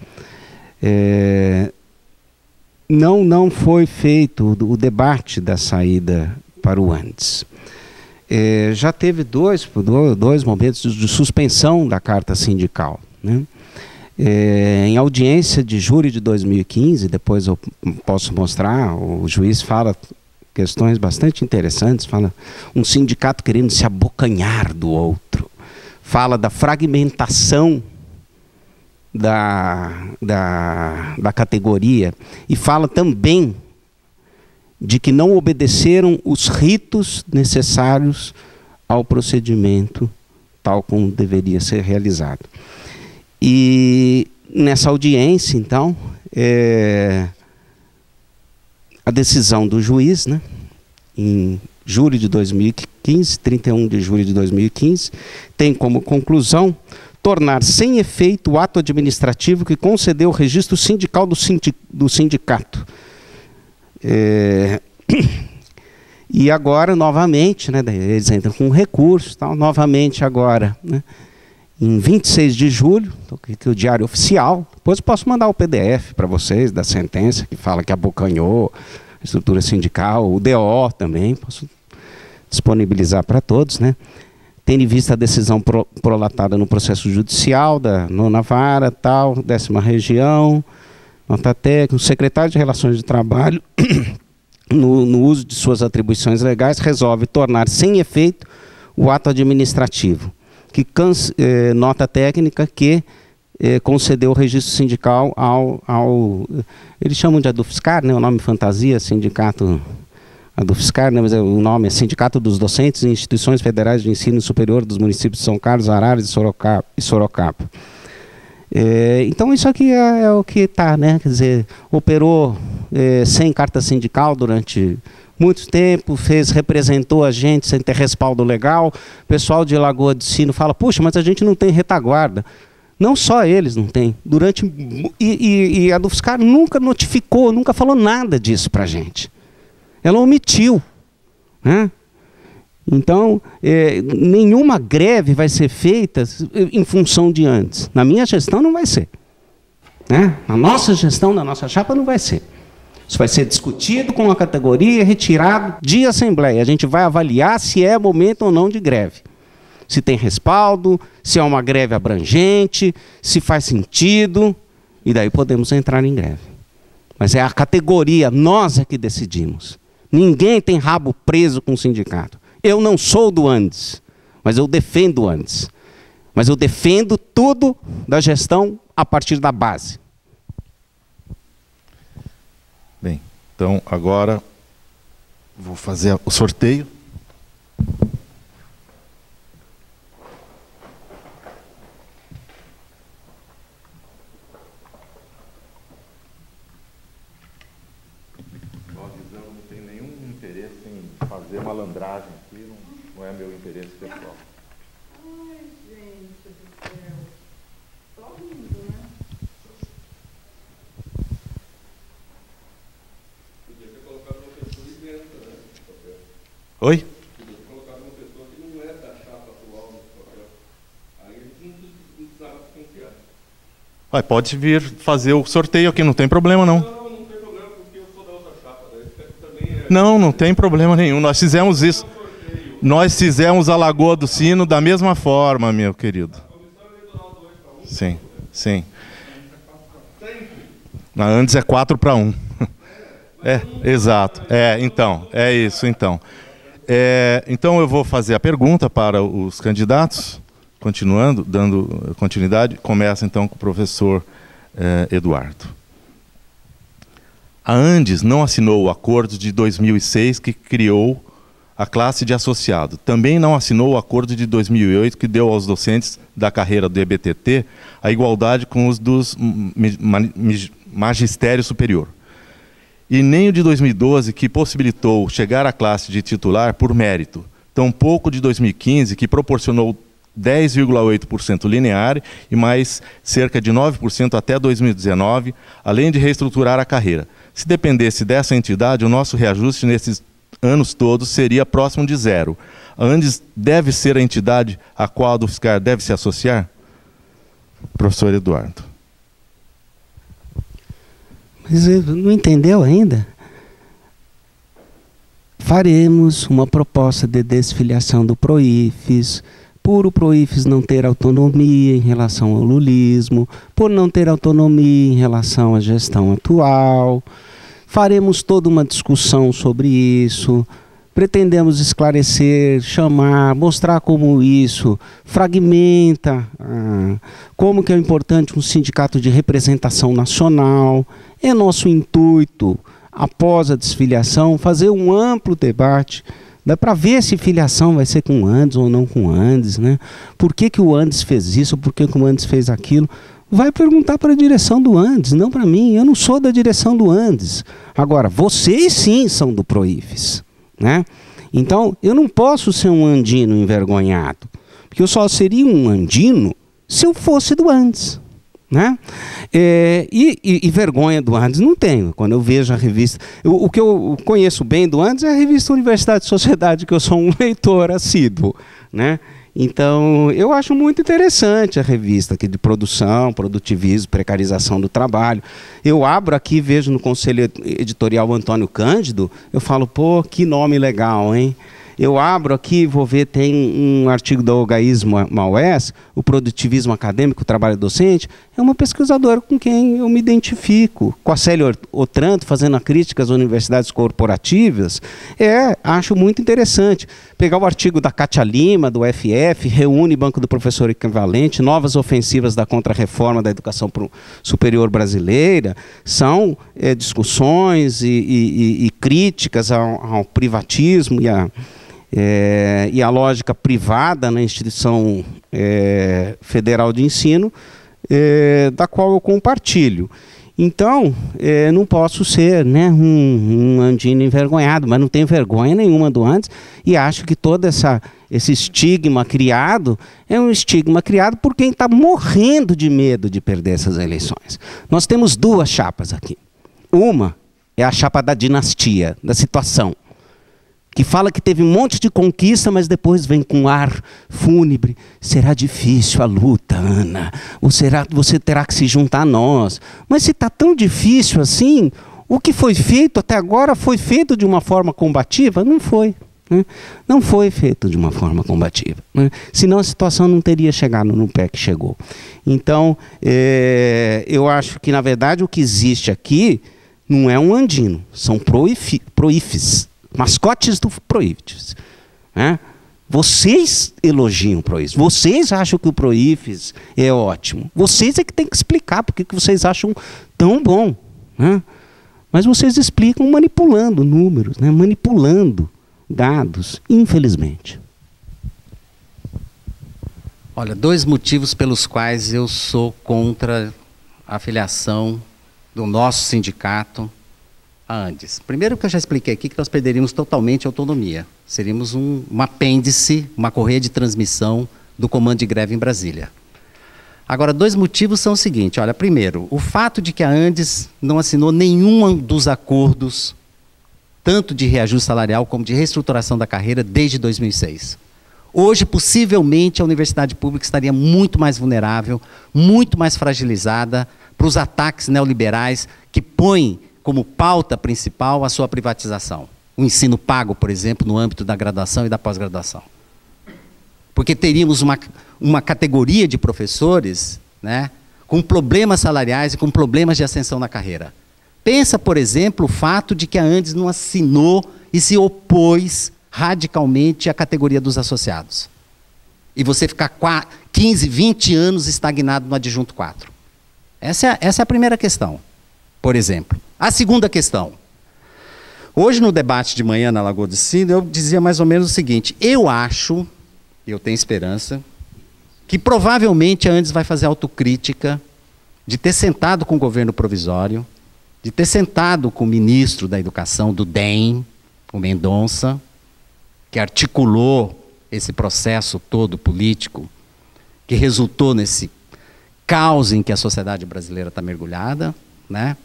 não foi feito o debate da saída para o antes. Já teve dois momentos de suspensão da carta sindical, né? Em audiência de júri de 2015, depois eu posso mostrar, o juiz fala questões bastante interessantes, fala um sindicato querendo se abocanhar do outro, fala da fragmentação da categoria e fala também de que não obedeceram os ritos necessários ao procedimento tal como deveria ser realizado. E nessa audiência, então, a decisão do juiz, né, em julho de 2015, 31 de julho de 2015, tem como conclusão tornar sem efeito o ato administrativo que concedeu o registro sindical do sindicato. E agora, novamente, né, eles entram com recurso, tal, novamente agora, né, em 26 de julho, que é o diário oficial, depois eu posso mandar o PDF para vocês da sentença, que fala que abocanhou a estrutura sindical, o DO também, posso disponibilizar para todos, né? Tendo em vista a decisão prolatada no processo judicial da 9ª Vara, tal, 10ª Região, nota técnica, o secretário de Relações de Trabalho, no uso de suas atribuições legais, resolve tornar sem efeito o ato administrativo, que nota técnica que concedeu o registro sindical ao eles chamam de ADUFSCar, né, o nome fantasia, sindicato ADUFSCar, né, mas o nome é Sindicato dos Docentes e Instituições Federais de Ensino Superior dos municípios de São Carlos, Araras e Sorocaba. Então isso aqui é o que está, né, quer dizer, operou sem carta sindical durante muito tempo, representou a gente sem ter respaldo legal. O pessoal de Lagoa do Sino fala, puxa, mas a gente não tem retaguarda. Não só eles não têm. E a DUFSCar nunca notificou, nunca falou nada disso para a gente. Ela omitiu, né? Então, nenhuma greve vai ser feita em função de antes. Na minha gestão não vai ser, né? Na nossa gestão, na nossa chapa não vai ser. Isso vai ser discutido com a categoria, retirado de assembleia. A gente vai avaliar se é momento ou não de greve. Se tem respaldo, se é uma greve abrangente, se faz sentido, e daí podemos entrar em greve. Mas é a categoria, nós é que decidimos. Ninguém tem rabo preso com o sindicato. Eu não sou do Andes, mas eu defendo o Andes. Mas eu defendo tudo da gestão a partir da base. Bem, então agora vou fazer o sorteio. não é meu interesse pessoal. Ai, gente do céu. Só lindo, né? Podia ter colocado uma pessoa isenta, né? Oi? Podia ter colocado uma pessoa que não é da chapa atual no papel. Aí a gente não precisava desconfiar. Pode vir fazer o sorteio aqui, não tem problema não. Não tem problema, porque eu sou da outra chapa. Daí também é... Não tem problema nenhum. Nós fizemos isso. Nós fizemos a Lagoa do Sino da mesma forma, meu querido. Sim, sim. Na antes é 4-1. Exato. Então, é isso, então. Então eu vou fazer a pergunta para os candidatos, continuando, dando continuidade. Começa então com o professor Eduardo. A Andes não assinou o acordo de 2006 que criou a classe de associado. Também não assinou o acordo de 2008 que deu aos docentes da carreira do EBTT a igualdade com os dos magistério superior. E nem o de 2012 que possibilitou chegar à classe de titular por mérito. Tampouco de 2015 que proporcionou 10,8% linear e mais cerca de 9% até 2019, além de reestruturar a carreira. Se dependesse dessa entidade, o nosso reajuste nesses anos todos seria próximo de zero. A Andes deve ser a entidade a qual a Dufscar deve se associar? Professor Eduardo. Mas não entendeu ainda? Faremos uma proposta de desfiliação do Proifes, por o Proifes não ter autonomia em relação ao lulismo, por não ter autonomia em relação à gestão atual. Faremos toda uma discussão sobre isso, pretendemos esclarecer, chamar, mostrar como isso fragmenta, como que é importante um sindicato de representação nacional. É nosso intuito, após a desfiliação, fazer um amplo debate. Dá para ver se filiação vai ser com o Andes ou não com o Andes, né? Por que o Andes fez isso, por que o Andes fez aquilo? Vai perguntar para a direção do Andes, não para mim. Eu não sou da direção do Andes. Agora, vocês sim são do Proifes, né? Então, eu não posso ser um andino envergonhado, porque eu só seria um andino se eu fosse do Andes, né? E vergonha do Andes não tenho. Quando eu vejo a revista... O que eu conheço bem do Andes é a revista Universidade e Sociedade, que eu sou um leitor assíduo, né? Então, eu acho muito interessante a revista aqui de produção, produtivismo, precarização do trabalho. Eu abro aqui, vejo no Conselho Editorial Antônio Cândido, eu falo, pô, que nome legal, hein? Eu abro aqui, vou ver, tem um artigo da Ogaís Maués, o produtivismo acadêmico, o trabalho docente, é uma pesquisadora com quem eu me identifico. Com a Célia Otranto, fazendo a crítica às universidades corporativas, acho muito interessante. Pegar o artigo da Cátia Lima, do FF, reúne Banco do Professor Equivalente, novas ofensivas da contra-reforma da educação superior brasileira, são discussões e críticas ao privatismo e a lógica privada na instituição federal de ensino, da qual eu compartilho. Então, não posso ser, né, um andino envergonhado, mas não tenho vergonha nenhuma do Andes, e acho que todo esse estigma criado é um estigma criado por quem está morrendo de medo de perder essas eleições. Nós temos duas chapas aqui. Uma é a chapa da dinastia, da situação, que fala que teve um monte de conquista, mas depois vem com ar fúnebre. Será difícil a luta, Ana. Ou você terá que se juntar a nós. Mas se está tão difícil assim, o que foi feito até agora foi feito de uma forma combativa? Não foi. Né? Não foi feito de uma forma combativa. Né? Senão a situação não teria chegado no pé que chegou. Então, eu acho que, na verdade, o que existe aqui não é um andino, são proifes. Mascotes do Proifes, né? Vocês elogiam o Proifes, vocês acham que o Proifes é ótimo, vocês é que tem que explicar porque que vocês acham tão bom, né? Mas vocês explicam manipulando números, né? Manipulando dados, infelizmente. Olha, 2 motivos pelos quais eu sou contra a filiação do nosso sindicato a Andes? Primeiro que eu já expliquei aqui que nós perderíamos totalmente a autonomia. Seríamos um apêndice, uma correia de transmissão do comando de greve em Brasília. Agora, 2 motivos são o seguinte. Olha, primeiro, o fato de que a Andes não assinou nenhum dos acordos, tanto de reajuste salarial como de reestruturação da carreira, desde 2006. Hoje, possivelmente, a universidade pública estaria muito mais vulnerável, muito mais fragilizada para os ataques neoliberais que põem como pauta principal a sua privatização. O ensino pago, por exemplo, no âmbito da graduação e da pós-graduação. Porque teríamos uma categoria de professores, né, com problemas salariais e com problemas de ascensão na carreira. Pensa, por exemplo, o fato de que a Andes não assinou e se opôs radicalmente à categoria dos associados. E você ficar 15, 20 anos estagnado no adjunto 4. Essa é a primeira questão, por exemplo. A segunda questão. Hoje, no debate de manhã na Lagoa do Sino, eu dizia mais ou menos o seguinte: eu acho, eu tenho esperança, que provavelmente a Andes vai fazer autocrítica de ter sentado com o governo provisório, de ter sentado com o ministro da Educação do DEM, o Mendonça, que articulou esse processo todo político, que resultou nesse caos em que a sociedade brasileira está mergulhada, né?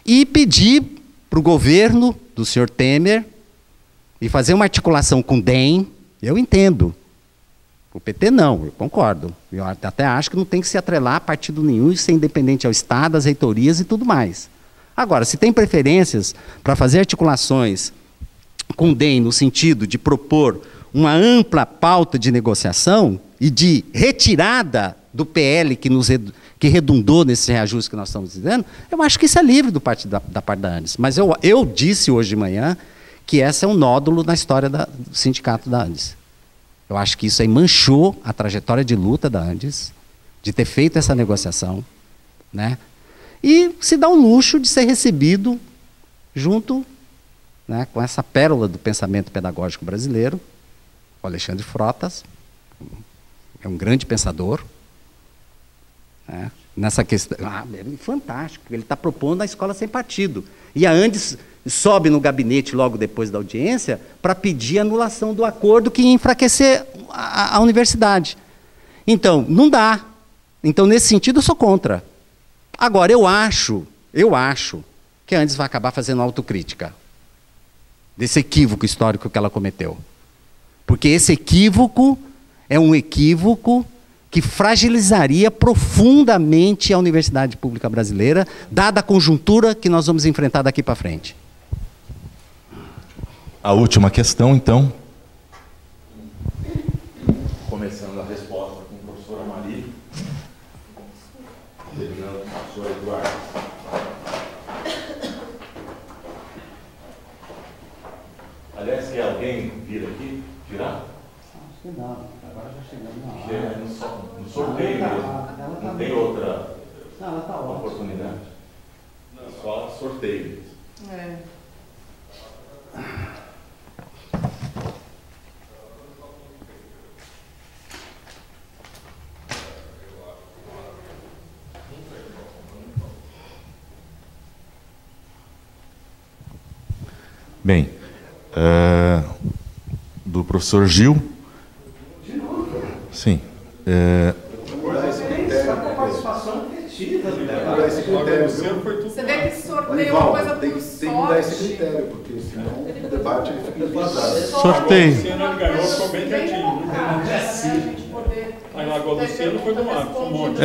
E pedir para o governo do senhor Temer e fazer uma articulação com o DEM. Eu entendo. O PT não, eu concordo. Eu até acho que não tem que se atrelar a partido nenhum e ser independente ao Estado, às reitorias e tudo mais. Agora, se tem preferências para fazer articulações com o DEM no sentido de propor uma ampla pauta de negociação e de retirada do PL que redundou nesse reajuste que nós estamos dizendo, eu acho que isso é livre da parte da Andes. Mas eu disse hoje de manhã que esse é um nódulo na história do sindicato da Andes. Eu acho que isso aí manchou a trajetória de luta da Andes, de ter feito essa negociação, né? E se dá o luxo de ser recebido junto, né, com essa pérola do pensamento pedagógico brasileiro, o Alexandre Frotas, é um grande pensador, né, nessa questão. É fantástico, ele está propondo a escola sem partido. E a Andes sobe no gabinete logo depois da audiência para pedir anulação do acordo que ia enfraquecer a universidade. Então, não dá. Então, nesse sentido, eu sou contra. Agora, eu acho que a Andes vai acabar fazendo autocrítica desse equívoco histórico que ela cometeu. Porque esse equívoco é um equívoco que fragilizaria profundamente a universidade pública brasileira, dada a conjuntura que nós vamos enfrentar daqui para frente. A última questão, então. Começando a resposta com a professora Maria. Terminando com o professor Eduardo. Aliás, quer alguém vir aqui tirar? Acho que não. Agora já chegamos na hora. Chega no sorteio mesmo. Não tem outra oportunidade. Só sorteio. É. Bem, do professor Gil. Sim. Você vê que esse sorteio é uma coisa por sorte. Tem que mudar esse critério, porque senão o debate ele fica limitado. Sorteio. O Sino ele ganhou, ficou bem quietinho. Aí em Lagoa do Sino foi do Marcos, um monte.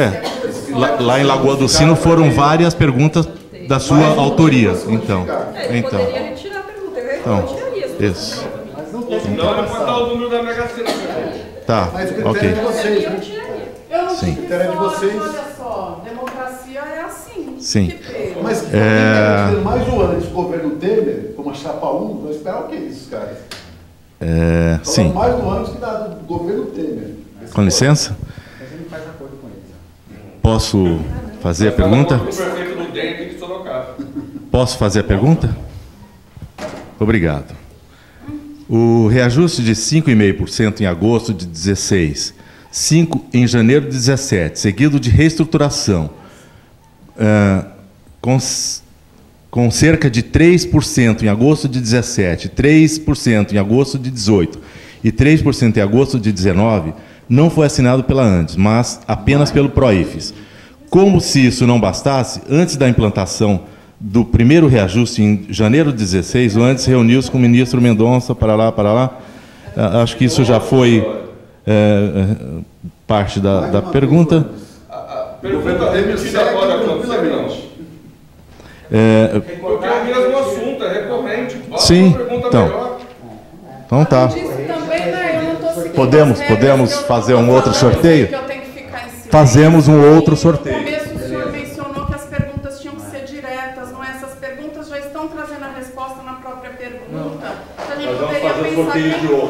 Lá em Lagoa do Sino foram várias perguntas da sua autoria. Então. Poderia retirar a pergunta, eu retiraria. Isso. Não, não botar o número da Mega Sena. Tá, Mas o critério ok. é de vocês, né? Eu não Sim. tive Critério de sorte, vocês. olha só, democracia é assim. Sim. Que pena. Mas quem está dizendo mais um ano de governo Temer, como a chapa 1, vai esperar o que esses caras? Sim. Mais do ano que dá do governo Temer. Com licença. Mas ele faz acordo com eles. Posso fazer a pergunta? O prefeito do DEM tem que Sorocaba. Posso fazer a pergunta? Obrigado. O reajuste de 5,5% em agosto de 16, 5% em janeiro de 17, seguido de reestruturação, com cerca de 3% em agosto de 17, 3% em agosto de 18 e 3% em agosto de 19, não foi assinado pela ANDES, mas apenas pelo PROIFES. Como se isso não bastasse, antes da implantação do primeiro reajuste em janeiro de 16, o ANDES reuniu-se com o ministro Mendonça, para lá. Acho que isso já foi parte da pergunta. A pergunta repetida agora, tranquilamente. Porque é o mesmo assunto, é recorrente. Sim, então tá. Podemos fazer um outro sorteio? Fazemos um outro sorteio. No começo o senhor mencionou que as perguntas tinham que ser diretas, não é? Essas perguntas já estão trazendo a resposta na própria pergunta. Então a gente poderia pensar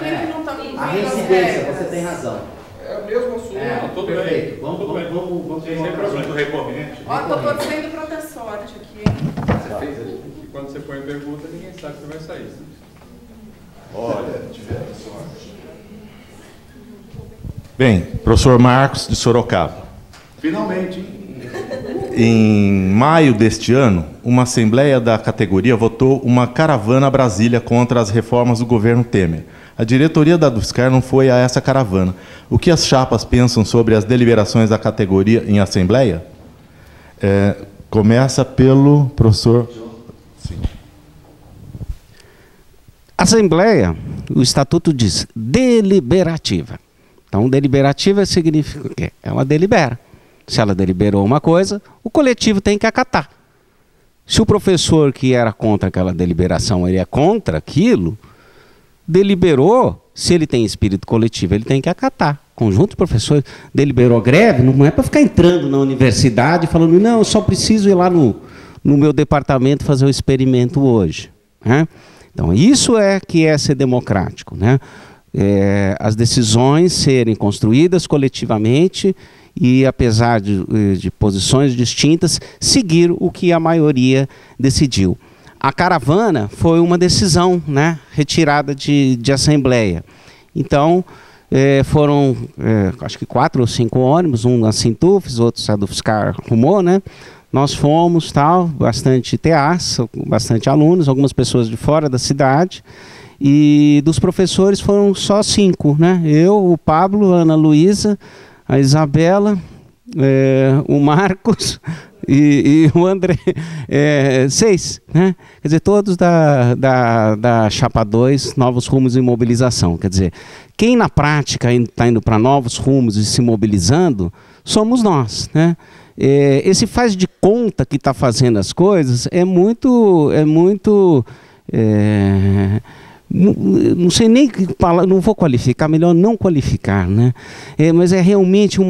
quem não está cumprindo as regras. Você tem razão. É o mesmo assunto. Tudo Perfeito. bem. Vamos Sem problema. Recorrente. Ó, estou torcendo para ter sorte aqui, hein? E quando você põe pergunta, ninguém sabe que vai sair. Olha, tiver sorte. Bem, professor Marcos de Sorocaba. Finalmente, hein? Em maio deste ano, uma assembleia da categoria votou uma caravana a Brasília contra as reformas do governo Temer. A diretoria da Dufscar não foi a essa caravana. O que as chapas pensam sobre as deliberações da categoria em assembleia? Começa pelo professor... Sim. Assembleia, o estatuto diz deliberativa. Então, deliberativa significa o quê? Ela delibera. Se ela deliberou uma coisa, o coletivo tem que acatar. Se o professor que era contra aquela deliberação, ele é contra aquilo, deliberou, se ele tem espírito coletivo, ele tem que acatar. Conjunto de professores deliberou greve, não é para ficar entrando na universidade falando, não, eu só preciso ir lá no meu departamento fazer o experimento hoje. Né? Então, isso é que é ser democrático, né? As decisões serem construídas coletivamente e, apesar de posições distintas, seguir o que a maioria decidiu. A caravana foi uma decisão, né, retirada de assembleia. Então, foram, acho que 4 ou 5 ônibus, um na Sintufes, outro a Dufscar arrumou, né? Nós fomos, bastante TAs, bastante alunos, algumas pessoas de fora da cidade. E dos professores foram só 5, né? Eu, o Pablo, a Ana Luísa, a Isabela, o Marcos e o André. 6, né? Quer dizer, todos da Chapa 2, Novos Rumos e Mobilização. Quer dizer, quem na prática está indo para novos rumos e se mobilizando, somos nós, né? Esse faz de conta que está fazendo as coisas não sei nem não vou qualificar, melhor não qualificar, né? Mas é realmente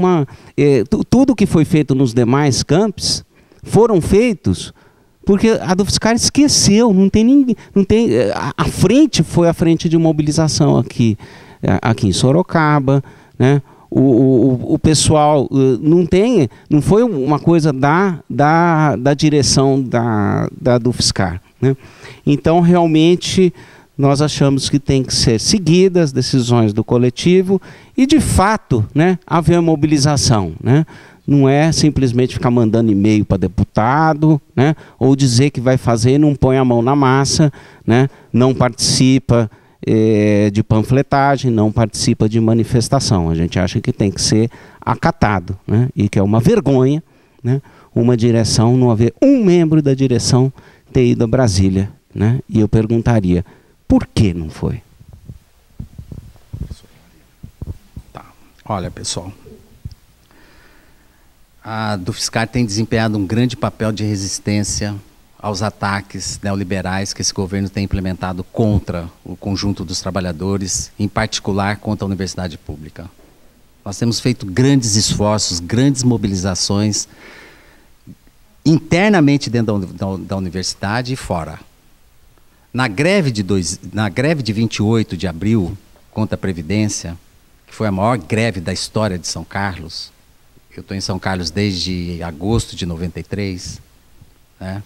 tudo que foi feito nos demais campos foram feitos porque a Dufscar esqueceu, não tem ninguém, a frente foi a frente de mobilização aqui em Sorocaba, né? O pessoal não foi uma coisa da direção da Dufscar, né? Então realmente nós achamos que tem que ser seguidas as decisões do coletivo e, de fato, né, haver mobilização, né? Não é simplesmente ficar mandando e-mail para deputado, né, ou dizer que vai fazer e não põe a mão na massa, né, não participa de panfletagem, não participa de manifestação. A gente acha que tem que ser acatado, né, e que é uma vergonha, né, uma direção, não haver um membro da direção ter ido a Brasília, né? E eu perguntaria, por que não foi? Olha, pessoal, a Dufscar tem desempenhado um grande papel de resistência aos ataques neoliberais que esse governo tem implementado contra o conjunto dos trabalhadores, em particular contra a universidade pública. Nós temos feito grandes esforços, grandes mobilizações, internamente dentro da universidade e fora. Na greve de 28 de abril contra a Previdência, que foi a maior greve da história de São Carlos, eu estou em São Carlos desde agosto de 93, né,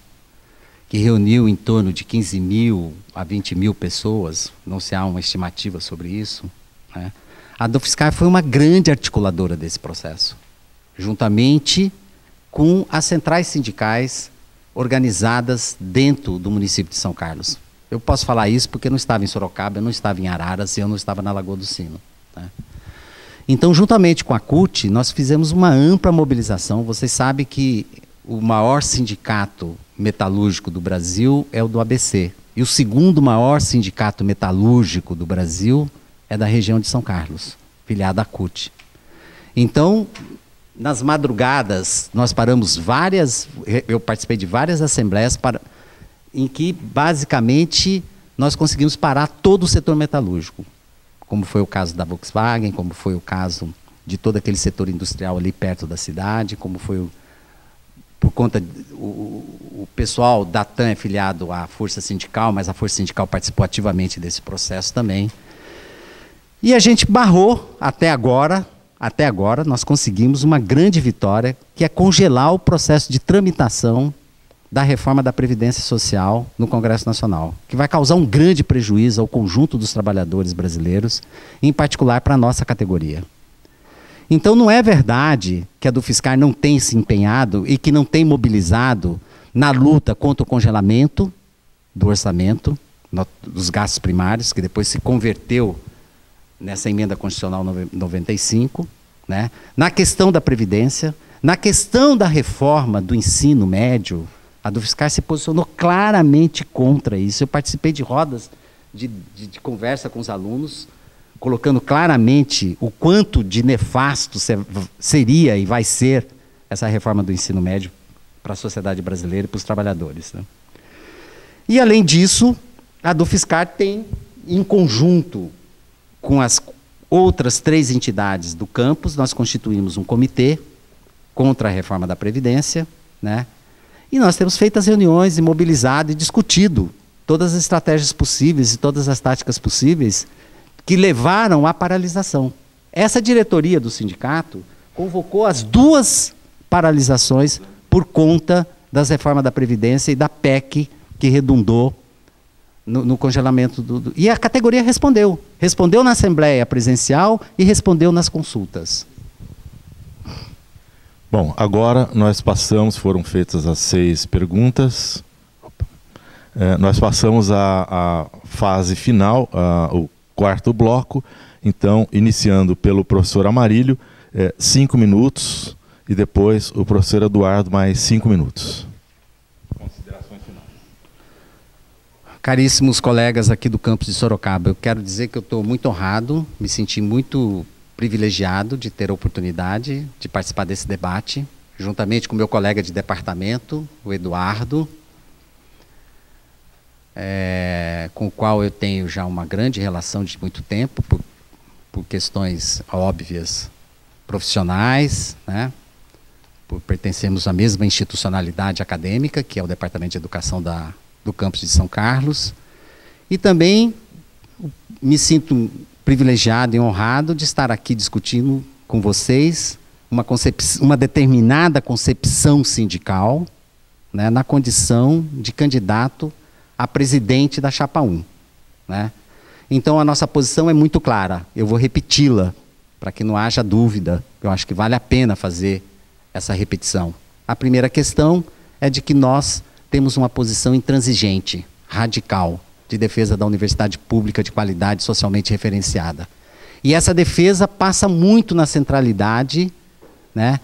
que reuniu em torno de 15 mil a 20 mil pessoas, não se há uma estimativa sobre isso, né. A Dufscar foi uma grande articuladora desse processo, juntamente com as centrais sindicais organizadas dentro do município de São Carlos. Eu posso falar isso porque eu não estava em Sorocaba, eu não estava em Araras e eu não estava na Lagoa do Sino. Né? Então, juntamente com a CUT, nós fizemos uma ampla mobilização. Vocês sabem que o maior sindicato metalúrgico do Brasil é o do ABC. E o segundo maior sindicato metalúrgico do Brasil é da região de São Carlos, filiado à CUT. Então, nas madrugadas, nós paramos eu participei de várias assembleias em que, basicamente, nós conseguimos parar todo o setor metalúrgico, como foi o caso da Volkswagen, como foi o caso de todo aquele setor industrial ali perto da cidade, como foi por conta, o pessoal da TAM é filiado à Força Sindical, mas a Força Sindical participou ativamente desse processo também. E a gente barrou, até agora, nós conseguimos uma grande vitória, que é congelar o processo de tramitação da reforma da Previdência Social no Congresso Nacional, que vai causar um grande prejuízo ao conjunto dos trabalhadores brasileiros, em particular para a nossa categoria. Então, não é verdade que a Dufiscar não tem se empenhado e que não tem mobilizado na luta contra o congelamento do orçamento, dos gastos primários, que depois se converteu nessa emenda constitucional 95, né? Na questão da Previdência, na questão da reforma do ensino médio, a Dufiscar se posicionou claramente contra isso. Eu participei de rodas de conversa com os alunos, colocando claramente o quanto de nefasto seria e vai ser essa reforma do ensino médio para a sociedade brasileira e para os trabalhadores. Né? E, além disso, a Dufiscar tem, em conjunto com as outras 3 entidades do campus, nós constituímos um comitê contra a reforma da Previdência, né? E nós temos feito as reuniões e mobilizado e discutido todas as estratégias possíveis e todas as táticas possíveis que levaram à paralisação. Essa diretoria do sindicato convocou as 2 paralisações por conta das reformas da Previdência e da PEC que redundou no congelamento E a categoria respondeu. Respondeu na Assembleia Presencial e respondeu nas consultas. Bom, agora foram feitas as 6 perguntas. Nós passamos à fase final, o 4º bloco. Então, iniciando pelo professor Amarílio, 5 minutos, e depois o professor Eduardo, mais 5 minutos. Considerações finais. Caríssimos colegas aqui do campus de Sorocaba, eu quero dizer que eu estou muito honrado, me senti muito privilegiado de ter a oportunidade de participar desse debate, juntamente com meu colega de departamento, o Eduardo, com o qual eu tenho já uma grande relação de muito tempo, por questões óbvias profissionais, né? Por pertencermos à mesma institucionalidade acadêmica, que é o Departamento de Educação do campus de São Carlos, e também me sinto privilegiado e honrado de estar aqui discutindo com vocês uma determinada concepção sindical, né, na condição de candidato a presidente da Chapa 1. Né? Então, a nossa posição é muito clara. Eu vou repeti-la, para que não haja dúvida. Eu acho que vale a pena fazer essa repetição. A primeira questão é de que nós temos uma posição intransigente, radical, de defesa da universidade pública de qualidade socialmente referenciada. E essa defesa passa muito na centralidade, né,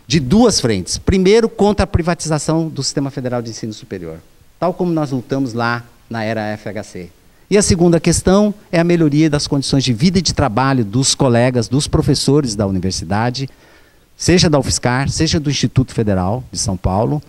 de 2 frentes. Primeiro, contra a privatização do Sistema Federal de Ensino Superior, tal como nós lutamos lá na era FHC. E a segunda questão é a melhoria das condições de vida e de trabalho dos colegas, dos professores da universidade, seja da UFSCar, seja do Instituto Federal de São Paulo,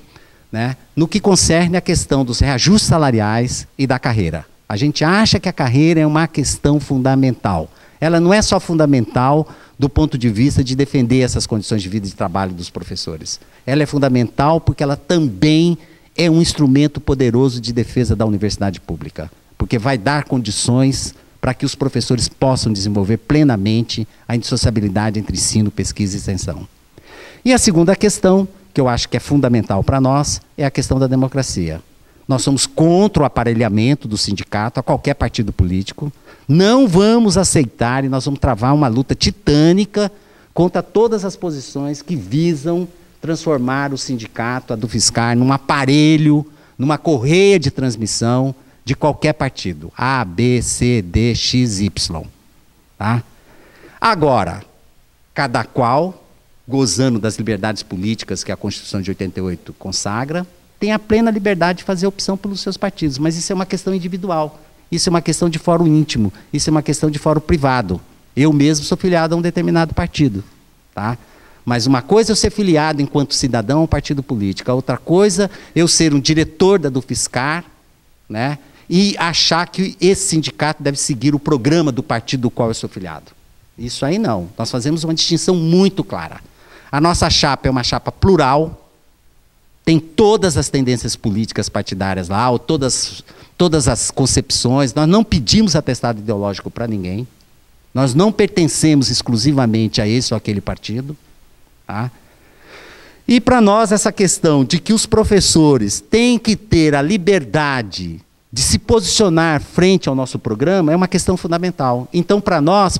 né, no que concerne a questão dos reajustes salariais e da carreira. A gente acha que a carreira é uma questão fundamental. Ela não é só fundamental do ponto de vista de defender essas condições de vida e de trabalho dos professores. Ela é fundamental porque ela também é um instrumento poderoso de defesa da universidade pública, porque vai dar condições para que os professores possam desenvolver plenamente a indissociabilidade entre ensino, pesquisa e extensão. E a segunda questão, que eu acho que é fundamental para nós, é a questão da democracia. Nós somos contra o aparelhamento do sindicato a qualquer partido político. Não vamos aceitar e nós vamos travar uma luta titânica contra todas as posições que visam transformar o sindicato, a Dufiscar, num aparelho, numa correia de transmissão de qualquer partido. A, B, C, D, X, Y. Tá? Agora, cada qual, gozando das liberdades políticas que a Constituição de 88 consagra, tem a plena liberdade de fazer opção pelos seus partidos. Mas isso é uma questão individual. Isso é uma questão de fórum íntimo. Isso é uma questão de fórum privado. Eu mesmo sou filiado a um determinado partido. Tá? Mas uma coisa é eu ser filiado enquanto cidadão a um partido político. A outra coisa é eu ser um diretor da Dufiscar, né, e achar que esse sindicato deve seguir o programa do partido do qual eu sou filiado. Isso aí não. Nós fazemos uma distinção muito clara. A nossa chapa é uma chapa plural, tem todas as tendências políticas partidárias lá, ou todas as concepções. Nós não pedimos atestado ideológico para ninguém. Nós não pertencemos exclusivamente a esse ou aquele partido. Tá? E para nós essa questão de que os professores têm que ter a liberdade de se posicionar frente ao nosso programa é uma questão fundamental. Então, para nós,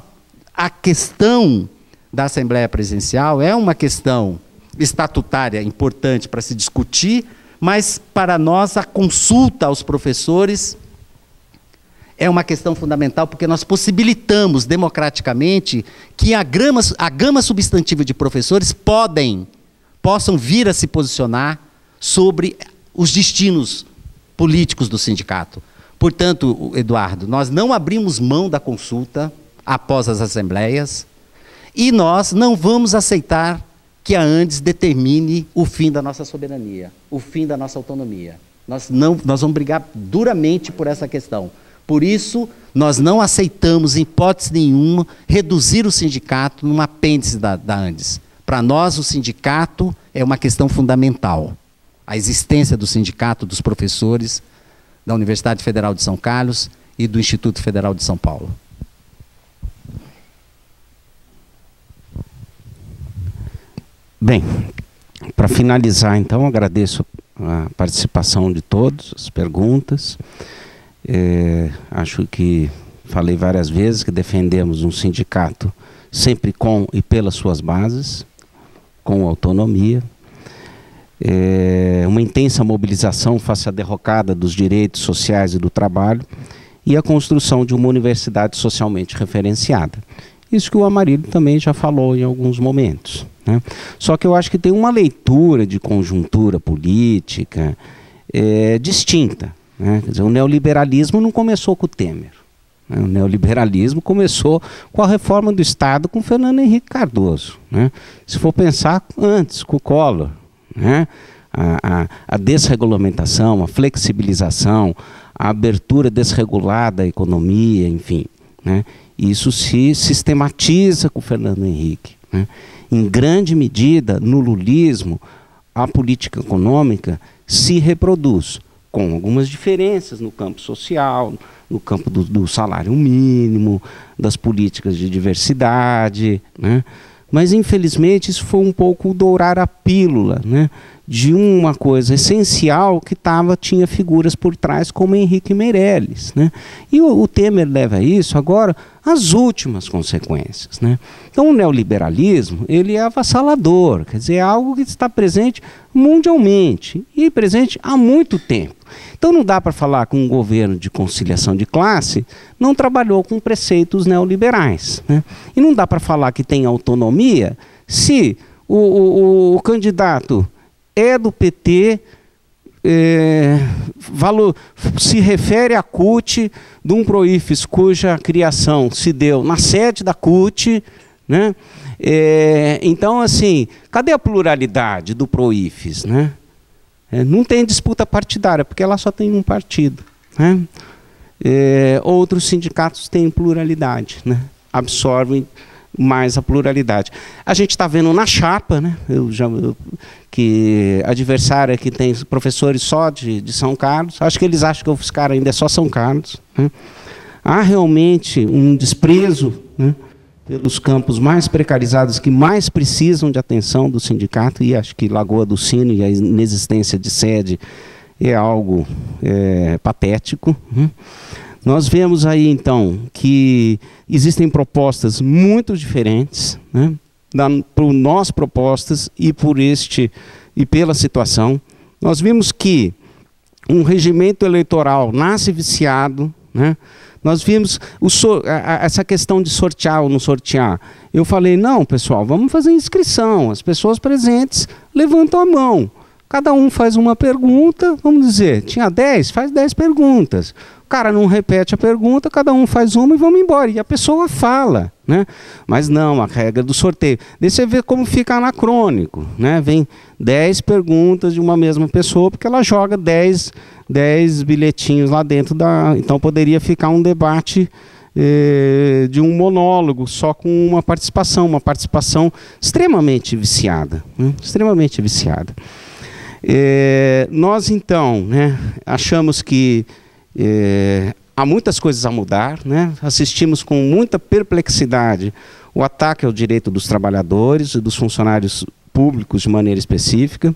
a questão da Assembleia Presidencial é uma questão estatutária importante para se discutir, mas para nós a consulta aos professores é uma questão fundamental, porque nós possibilitamos democraticamente que a gama substantiva de professores possam vir a se posicionar sobre os destinos políticos do sindicato. Portanto, Eduardo, nós não abrimos mão da consulta após as assembleias e nós não vamos aceitar que a Andes determine o fim da nossa soberania, o fim da nossa autonomia. Nós vamos brigar duramente por essa questão. Por isso, nós não aceitamos, em hipótese nenhuma, reduzir o sindicato num apêndice da Andes. Para nós, o sindicato é uma questão fundamental. A existência do sindicato dos professores da Universidade Federal de São Carlos e do Instituto Federal de São Paulo. Bem, para finalizar, então, agradeço a participação de todos, as perguntas. Acho que falei várias vezes que defendemos um sindicato sempre com e pelas suas bases, com autonomia. Uma intensa mobilização face à derrocada dos direitos sociais e do trabalho e a construção de uma universidade socialmente referenciada. Isso que o Amarildo também já falou em alguns momentos, né? Só que eu acho que tem uma leitura de conjuntura política distinta, né? Quer dizer, o neoliberalismo não começou com o Temer, né? O neoliberalismo começou com a reforma do Estado com Fernando Henrique Cardoso, né? Se for pensar antes, com o Collor, né? A desregulamentação, a flexibilização, a abertura desregulada da economia, enfim, né? Isso se sistematiza com o Fernando Henrique, né? Em grande medida, no lulismo, a política econômica se reproduz, com algumas diferenças no campo social, no campo do salário mínimo, das políticas de diversidade, né? Mas, infelizmente, isso foi um pouco dourar a pílula, né, de uma coisa essencial que tinha figuras por trás, como Henrique Meirelles, né? E o Temer leva isso agora às últimas consequências, né? Então, o neoliberalismo, ele é avassalador, quer dizer, é algo que está presente mundialmente e presente há muito tempo. Então, não dá para falar que um governo de conciliação de classe não trabalhou com preceitos neoliberais, né? E não dá para falar que tem autonomia se o candidato é do PT, se refere à CUT, de um Proifes cuja criação se deu na sede da CUT, né? Então, assim, cadê a pluralidade do Proifes, né? Não tem disputa partidária, porque lá só tem um partido, né? Outros sindicatos têm pluralidade, né? Absorvem mais a pluralidade. A gente está vendo na chapa, né? Que adversária que tem professores só de São Carlos. Acho que eles acham que o UFSCar ainda é só São Carlos, né? Há realmente um desprezo, né, pelos campos mais precarizados que mais precisam de atenção do sindicato, e acho que Lagoa do Sino e a inexistência de sede é algo patético, né? Nós vemos aí, então, que existem propostas muito diferentes, né? por nós propostas e pela situação. Nós vimos que um regimento eleitoral nasce viciado, né? Nós vimos essa questão de sortear ou não sortear. Eu falei, não, pessoal, vamos fazer inscrição. As pessoas presentes levantam a mão. Cada um faz uma pergunta, vamos dizer, tinha 10, faz 10 perguntas. O cara não repete a pergunta, cada um faz uma e vamos embora. E a pessoa fala, né? Mas não, a regra do sorteio. Daí você vê como fica anacrônico, né? Vem 10 perguntas de uma mesma pessoa, porque ela joga 10 bilhetinhos lá dentro da... Então poderia ficar um debate de um monólogo, só com uma participação extremamente viciada, né? Extremamente viciada. Nós então, né, achamos que há muitas coisas a mudar, né? Assistimos com muita perplexidade o ataque ao direito dos trabalhadores e dos funcionários públicos de maneira específica.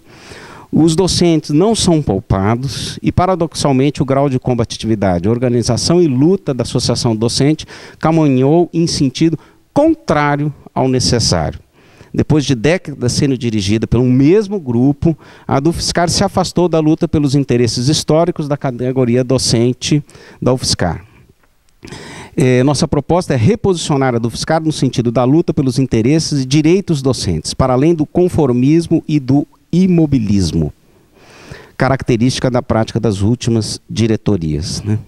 Os docentes não são poupados e, paradoxalmente, o grau de combatividade, organização e luta da associação docente caminhou em sentido contrário ao necessário. Depois de décadas sendo dirigida pelo mesmo grupo, a UFSCar se afastou da luta pelos interesses históricos da categoria docente da UFSCar. Nossa proposta é reposicionar a UFSCar no sentido da luta pelos interesses e direitos docentes, para além do conformismo e do imobilismo, característica da prática das últimas diretorias, né?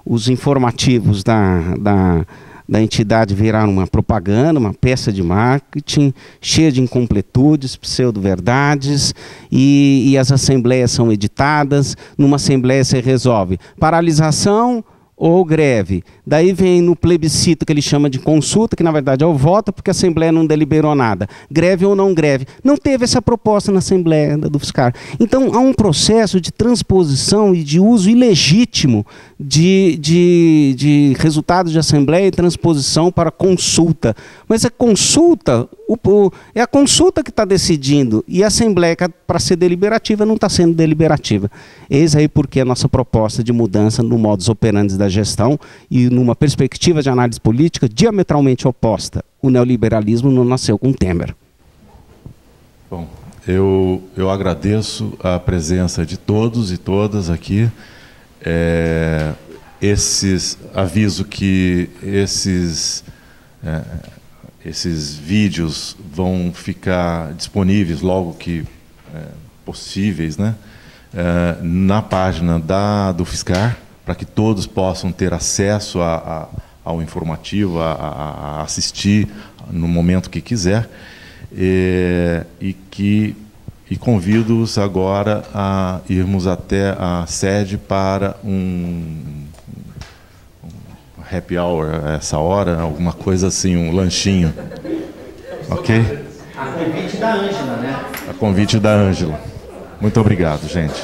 Os informativos da entidade viraram uma propaganda, uma peça de marketing, cheia de incompletudes, pseudo-verdades, e as assembleias são editadas. Numa assembleia você resolve paralisação ou greve. Daí vem no plebiscito que ele chama de consulta, que na verdade é o voto, porque a Assembleia não deliberou nada. Greve ou não greve. Não teve essa proposta na Assembleia da UFSCar. Então há um processo de transposição e de uso ilegítimo de resultados de Assembleia e transposição para consulta. Mas a consulta, é a consulta que está decidindo, e a Assembleia, para ser deliberativa, não está sendo deliberativa. Eis aí porque a nossa proposta de mudança no modus operandi da gestão e numa perspectiva de análise política diametralmente oposta. O neoliberalismo não nasceu com Temer. Bom, eu agradeço a presença de todos e todas aqui. Aviso que esses vídeos vão ficar disponíveis logo que possíveis, né? Na página do UFSCar, para que todos possam ter acesso ao informativo, a assistir no momento que quiser, e convido-os agora a irmos até a sede para um happy hour, essa hora, alguma coisa assim, um lanchinho. Ok? A convite da Ângela, né? A convite da Ângela. Muito obrigado, gente.